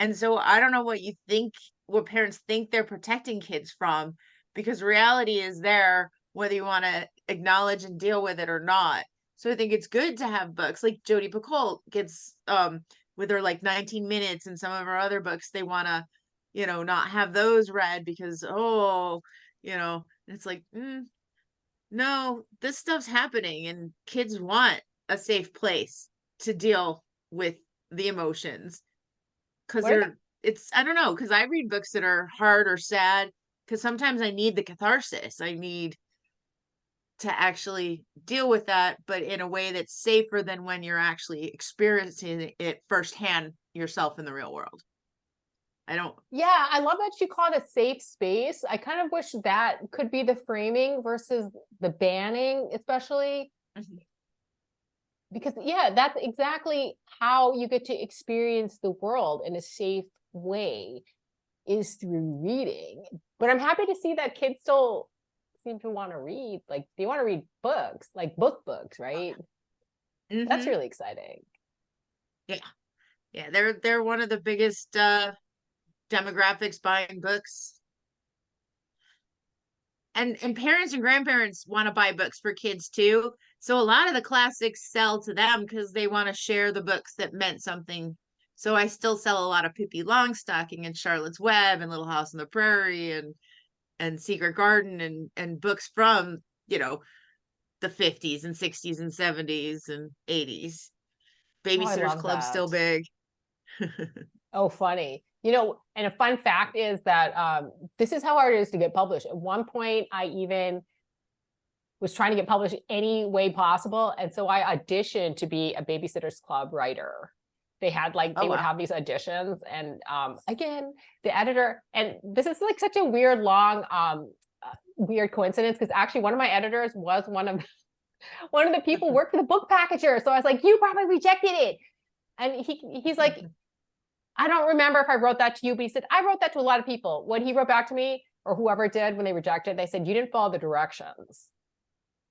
And so I don't know what parents think they're protecting kids from, because reality is there whether you want to acknowledge and deal with it or not. So I think it's good to have books like Jodi Picoult gets with her like 19 minutes, and some of her other books they want to not have those read because it's like no, this stuff's happening and kids want a safe place to deal with the emotions because What are the it's I don't know, because I read books that are hard or sad because sometimes I need the catharsis. I need to actually deal with that, but in a way that's safer than when you're actually experiencing it firsthand yourself in the real world. I don't. Yeah, I love that you call it a safe space. I kind of wish that could be the framing versus the banning, especially Mhm. because, yeah, that's exactly how you get to experience the world in a safe way is through reading. But I'm happy to see that kids still seem to want to read. Like they want to read books, like books, right? That's Mhm. really exciting. Yeah. Yeah, they're one of the biggest demographics buying books. And parents and grandparents want to buy books for kids too. So a lot of the classics sell to them because they want to share the books that meant something. So I still sell a lot of Pippi Longstocking and Charlotte's Web and Little House on the Prairie and Secret Garden and books from, the 50s and 60s and 70s and 80s. Oh, I Babysitter's love Club's still that. big. Oh, funny. You know, and a fun fact is that this is how hard it is to get published. At one point, I even was trying to get published any way possible. And so I auditioned to be a Babysitter's Club writer. They had like, Oh they would wow. have these auditions. And again, the editor, and this is like such a weird, long, weird coincidence because actually one of my editors was one of the people worked for the book packager. So I was like, you probably rejected it. And he's like, I don't remember if I wrote that to you, but he said, I wrote that to a lot of people. When he wrote back to me, or whoever did, when they rejected, they said, you didn't follow the directions.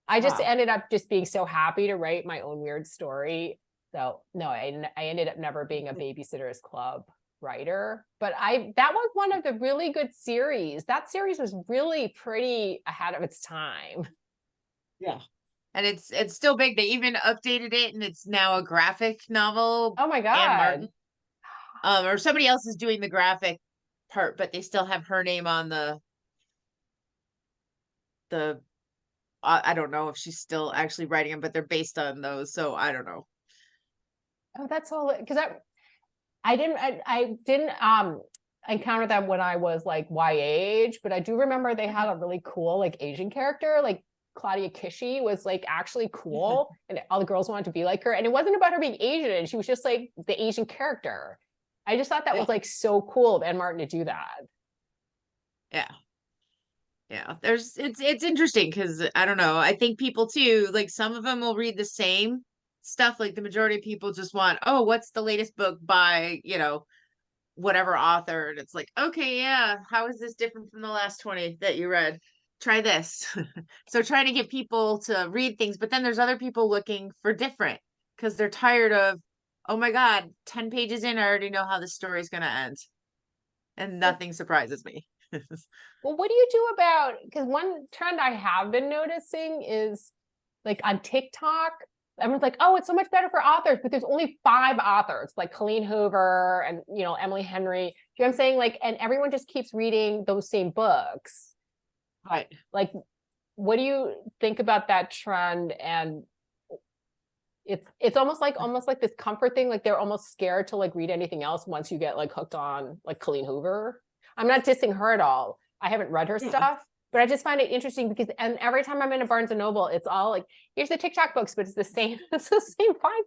I just Wow. ended up just being so happy to write my own weird story. So no, I ended up never being a Babysitter's Club writer, but that was one of the really good series. That series was really pretty ahead of its time. Yeah. And it's still big. They even updated it and it's now a graphic novel. Oh my Anne Martin. God. Or somebody else is doing the graphic part, but they still have her name on the I don't know if she's still actually writing them, but they're based on those, so I don't know. Oh, that's all because I didn't encounter them when I was like Y age, but I do remember they had a really cool like Asian character, like Claudia Kishi was like actually cool, and all the girls wanted to be like her. And it wasn't about her being Asian, and she was just like the Asian character. I just thought that Yeah. was like so cool of Anne Martin to do that. Yeah. Yeah, it's interesting because I don't know. I think people too, like some of them will read the same stuff. Like the majority of people just want, oh, what's the latest book by, whatever author? And it's like, okay, yeah, how is this different from the last 20 that you read? Try this. So trying to get people to read things, but then there's other people looking for different because they're tired of, oh my God, 10 pages in, I already know how the story's gonna end. And nothing surprises me. Well, what do you do about, because one trend I have been noticing is like on TikTok, everyone's like, oh, it's so much better for authors, but there's only 5 authors, like Colleen Hoover and, Emily Henry. You know what I'm saying? Like, and everyone just keeps reading those same books. Right. Like, what do you think about that trend? And it's almost like this comfort thing. Like they're almost scared to like read anything else once you get like hooked on like Colleen Hoover. I'm not dissing her at all. I haven't read her stuff, but I just find it interesting because, and every time I'm in a Barnes and Noble, it's all like, here's the TikTok books, but it's the same 5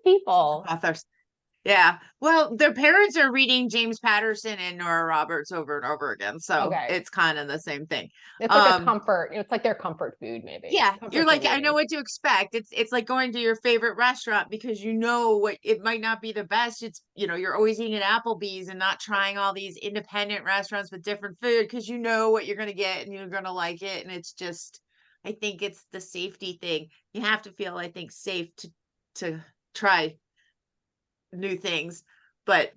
people. Authors. Yeah. Well, their parents are reading James Patterson and Nora Roberts over and over again. So Okay. it's kind of the same thing. It's like a comfort. It's like their comfort food, maybe. Yeah. Comfort You're like, food I know reading. what to expect. It's like going to your favorite restaurant because you know what it might not be the best. It's, you're always eating at Applebee's and not trying all these independent restaurants with different food because you know what you're going to get and you're going to like it. And it's just, I think it's the safety thing. You have to feel, I think, safe to try new things. But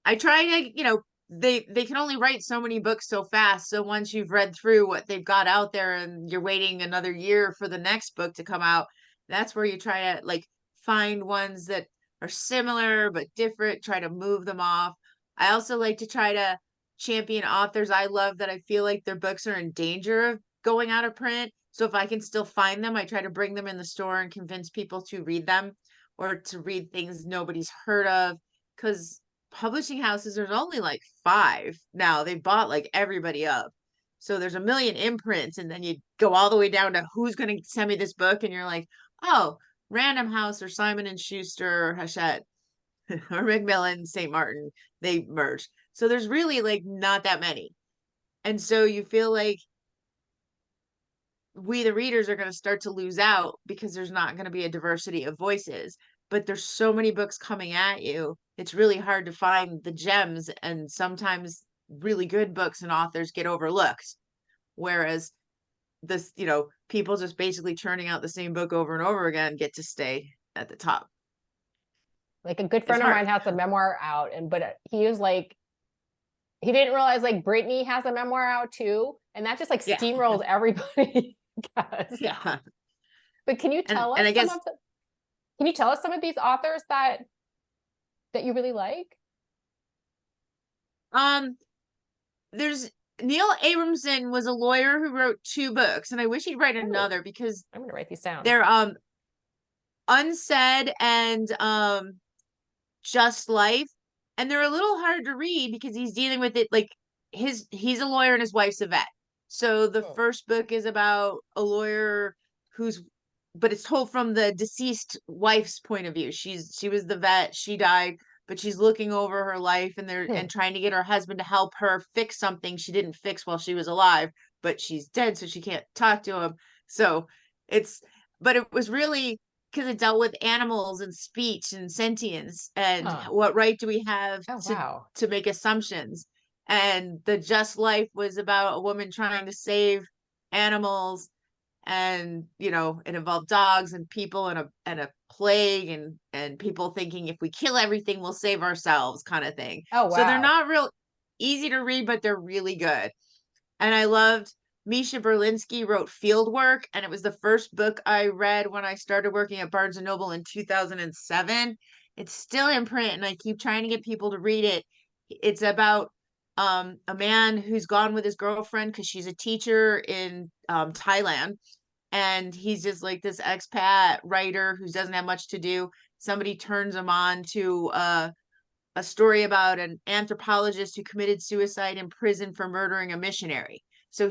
I try to, they can only write so many books so fast. So once you've read through what they've got out there and you're waiting another year for the next book to come out, that's where you try to like find ones that are similar but different, try to move them off. I also like to try to champion authors I love that I feel like their books are in danger of going out of print. So if I can still find them, I try to bring them in the store and convince people to read them or to read things nobody's heard of. Because publishing houses, there's only like 5 now. They bought like everybody up. So there's a million imprints, and then you go all the way down to who's going to send me this book, and you're like, oh, Random House or Simon and Schuster or Hachette or Macmillan, St. Martin, they merged. So there's really like not that many. And so you feel like we, the readers, are going to start to lose out because there's not going to be a diversity of voices. But there's so many books coming at you. It's really hard to find the gems. And sometimes really good books and authors get overlooked. Whereas this, people just basically churning out the same book over and over again get to stay at the top. Like a good friend of mine has a memoir out, but he was like, he didn't realize like Brittany has a memoir out too. And that just like steamrolled everybody. Yeah. But can you tell us can you tell us some of these authors that you really like? There's Neil Abramson was a lawyer who wrote 2 books, and I wish he'd write another because I'm gonna write these down. They're Unsaid and Just Life, and they're a little hard to read because he's dealing with it like he's a lawyer and his wife's a vet. So the first book is about a lawyer but it's told from the deceased wife's point of view. She was the vet, she died, but she's looking over her life and trying to get her husband to help her fix something she didn't fix while she was alive, but she's dead, so she can't talk to him. So but it was really because it dealt with animals and speech and sentience and what right do we have to make assumptions. And the Just Life was about a woman trying to save animals, and it involved dogs and people and a plague and people thinking if we kill everything we'll save ourselves kind of thing. So they're not real easy to read, but they're really good. And I loved Misha Berlinski wrote Fieldwork, and it was the first book I read when I started working at Barnes & Noble in 2007. It's still in print, and I keep trying to get people to read it. It's about a man who's gone with his girlfriend because she's a teacher in Thailand, and he's just like this expat writer who doesn't have much to do. Somebody turns him on to a story about an anthropologist who committed suicide in prison for murdering a missionary. So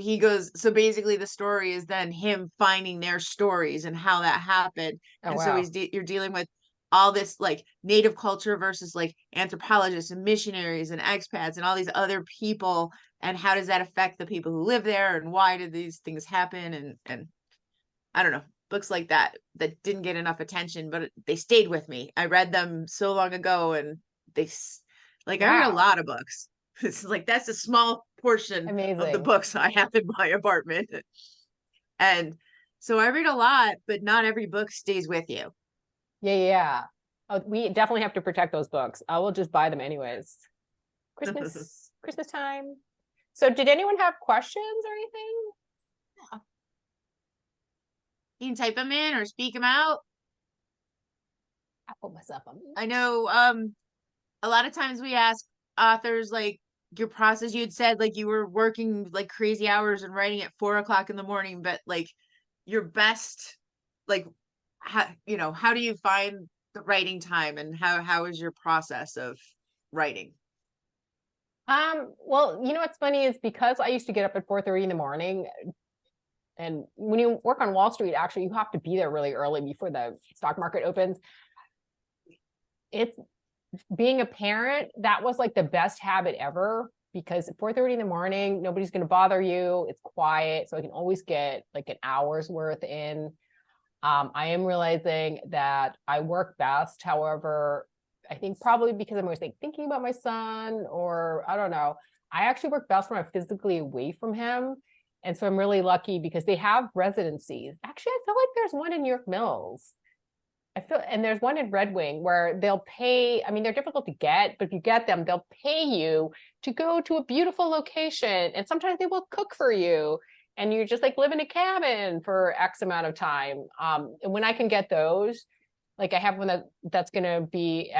basically the story is then him finding their stories and how that happened. And so you're dealing with all this like native culture versus like anthropologists and missionaries and expats and all these other people, and how does that affect the people who live there, and why did these things happen, and I don't know, books like that didn't get enough attention, but they stayed with me. I read them so long ago, and like I read a Wow. lot of books. It's like that's a small portion of the Amazing. books I have in my apartment. And so I read a lot, but not every book stays with you. Yeah, yeah. Oh, we definitely have to protect those books. I will just buy them anyways. Christmas time. So did anyone have questions or anything? You can type them in or speak them out. I put myself on mute. I know a lot of times we ask authors like your process. You had said like you were working like crazy hours and writing at 4 o'clock in the morning, but like your best, like how do you find the writing time, and how is your process of writing? Well, you know what's funny is because I used to get up at 4:30 in the morning, and when you work on Wall Street, actually you have to be there really early before the stock market opens. It's being a parent, that was like the best habit ever, because at 4:30 in the morning, nobody's going to bother you. It's quiet, so I can always get like an hour's worth in. I am realizing that I work best, however, I think probably because I'm always like thinking about my son, or I don't know. I actually work best when I'm physically away from him. And so I'm really lucky because they have residencies. Actually, I feel like there's one in New York Mills. And there's one in Red Wing where they'll pay. I mean, they're difficult to get, but if you get them, they'll pay you to go to a beautiful location. And sometimes they will cook for you. And you just like live in a cabin for X amount of time. And when I can get those, like I have one that's going to be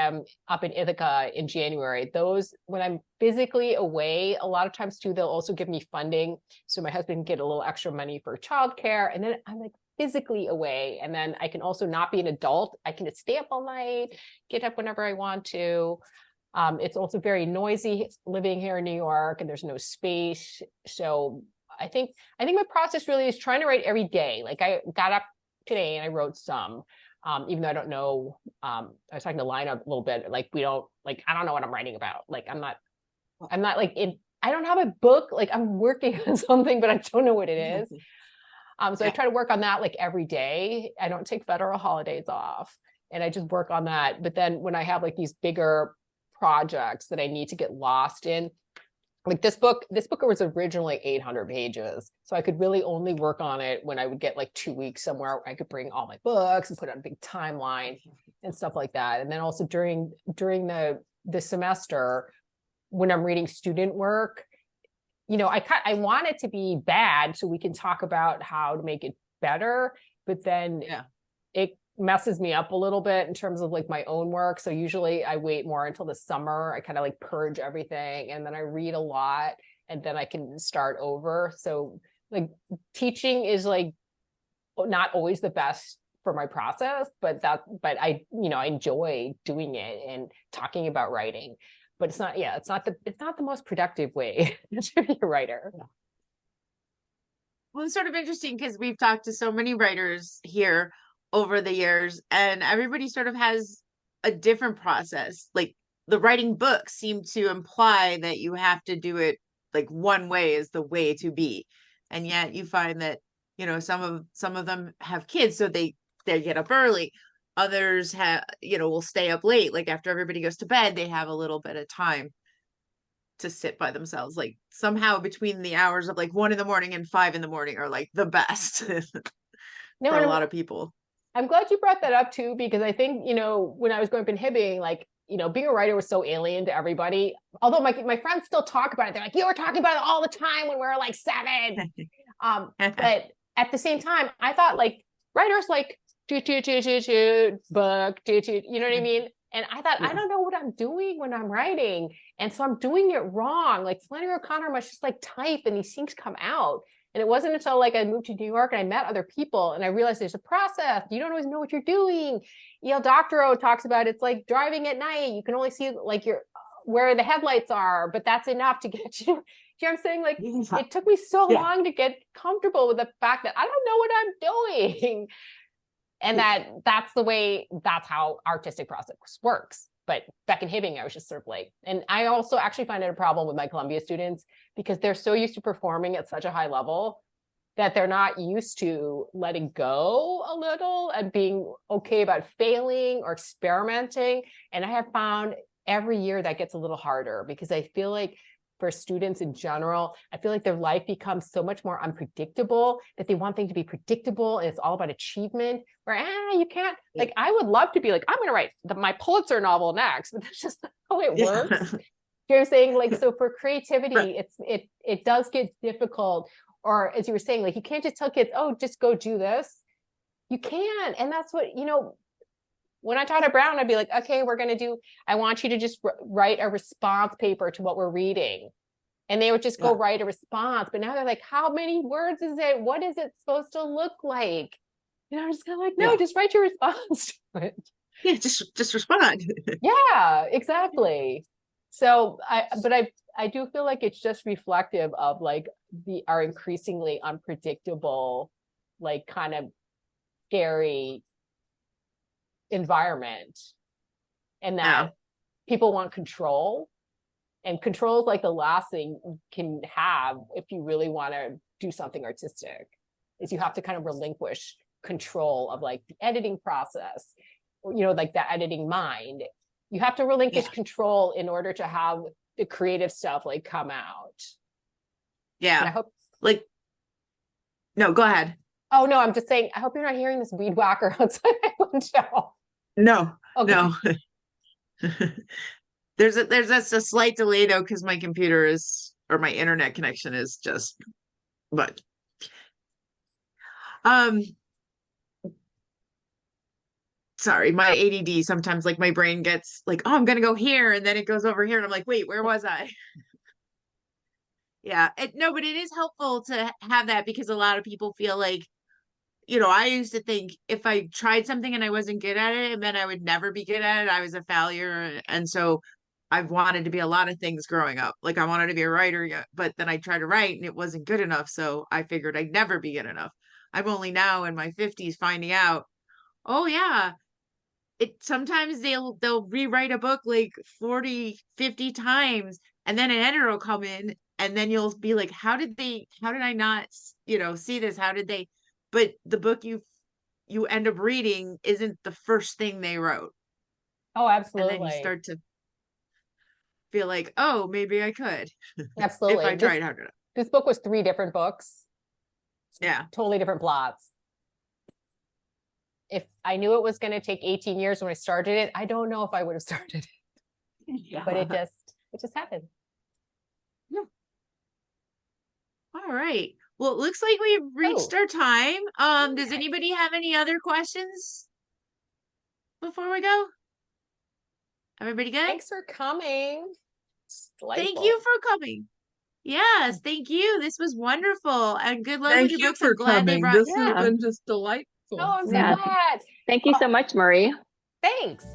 up in Ithaca in January. Those, when I'm physically away, a lot of times too, they'll also give me funding. So my husband can get a little extra money for childcare. And then I'm like physically away. And then I can also not be an adult. I can just stay up all night, get up whenever I want to. It's also very noisy living here in New York, and there's no space. So I think my process really is trying to write every day. Like I got up today and I wrote some. Even though I don't know, I was talking to Lina a little bit, like I don't know what I'm writing about. Like I'm not like I don't have a book, like I'm working on something, but I don't know what it is. So I try to work on that like every day. I don't take federal holidays off, and I just work on that. But then when I have like these bigger projects that I need to get lost in, like this book was originally 800 pages. So I could really only work on it when I would get like 2 weeks somewhere where I could bring all my books and put on a big timeline and stuff like that. And then also during the semester, when I'm reading student work, I want it to be bad so we can talk about how to make it better, but then it messes me up a little bit in terms of like my own work. So usually I wait more until the summer. I kind of like purge everything, and then I read a lot, and then I can start over. So like teaching is like not always the best for my process, but I enjoy doing it and talking about writing. But it's not the most productive way to be a writer. Well, it's sort of interesting because we've talked to so many writers here over the years, and everybody sort of has a different process. Like the writing books seem to imply that you have to do it like one way is the way to be. And yet you find that, some of them have kids, so they get up early. Others will stay up late. Like after everybody goes to bed, they have a little bit of time to sit by themselves. Like somehow between the hours of like 1 in the morning and 5 in the morning are like the best No, for a lot of people. I'm glad you brought that up too, because I think, when I was going up in Hibbing, like, being a writer was so alien to everybody. Although my friends still talk about it. They're like, you were talking about it all the time when we were like 7. But at the same time, I thought like writers like book, you know what I mean? And I thought, I don't know what I'm doing when I'm writing. And so I'm doing it wrong. Like Flannery O'Connor must just like type and these things come out. And it wasn't until like I moved to New York and I met other people and I realized there's a process. You don't always know what you're doing. Doctorow talks about it's like driving at night. You can only see like where the headlights are, but that's enough to get you. You know what I'm saying? Like it took me so long to get comfortable with the fact that I don't know what I'm doing. And that's the way, that's how artistic process works. But back in Hibbing, I was just sort of like, and I also actually find it a problem with my Columbia students because they're so used to performing at such a high level that they're not used to letting go a little and being okay about failing or experimenting. And I have found every year that gets a little harder because I feel like for students in general, I feel like their life becomes so much more unpredictable that they want things to be predictable and it's all about achievement. Where you can't, like, I would love to be like, I'm going to write my Pulitzer novel next, but that's just not how it works. You're saying, like, so for creativity, it does get difficult. Or as you were saying, like, you can't just tell kids, oh, just go do this. You can. And that's what, when I taught at Brown, I'd be like, okay, I want you to just write a response paper to what we're reading. And they would just go write a response. But now they're like, how many words is it? What is it supposed to look like? I'm just kind of like, no, just write your response to it. Yeah, just respond. Yeah, exactly. So I do feel like it's just reflective of like our increasingly unpredictable, like kind of scary environment, and that people want control, and control is like the last thing you can have if you really want to do something artistic, is you have to kind of relinquish control of like the editing process, like the editing mind. You have to relinquish control in order to have the creative stuff like come out. Yeah. And I hope, like, no, go ahead. Oh no, I'm just saying, I hope you're not hearing this weed whacker outside my window. No, okay. No. There's a slight delay though, because my computer or my internet connection is just, but sorry, my ADD sometimes, like, my brain gets like, oh, I'm gonna go here, and then it goes over here, and I'm like, wait, where was I? Yeah, no, but it is helpful to have that because a lot of people feel like, I used to think if I tried something and I wasn't good at it, and then I would never be good at it, I was a failure. And so I've wanted to be a lot of things growing up. Like, I wanted to be a writer, but then I tried to write and it wasn't good enough. So I figured I'd never be good enough. I'm only now in my 50s finding out, oh yeah, sometimes they'll rewrite a book like 40, 50 times, and then an editor will come in, and then you'll be like, how did I not, see this? How did they? But the book you end up reading isn't the first thing they wrote. Oh, absolutely. And then you start to feel like, oh, maybe I could. Absolutely. If I tried hard enough. This book was 3 different books. Yeah. Totally different plots. If I knew it was going to take 18 years when I started it, I don't know if I would have started it. Yeah. But it just happened. Yeah. All right. Well, it looks like we've reached our time. Does anybody have any other questions before we go? Everybody good? Thanks for coming. Thank you for coming. Yes, thank you. This was wonderful. And good luck with your books. I'm glad they brought. This has been just delightful. Oh, I'm so glad. Thank you so much, Marie. Thanks.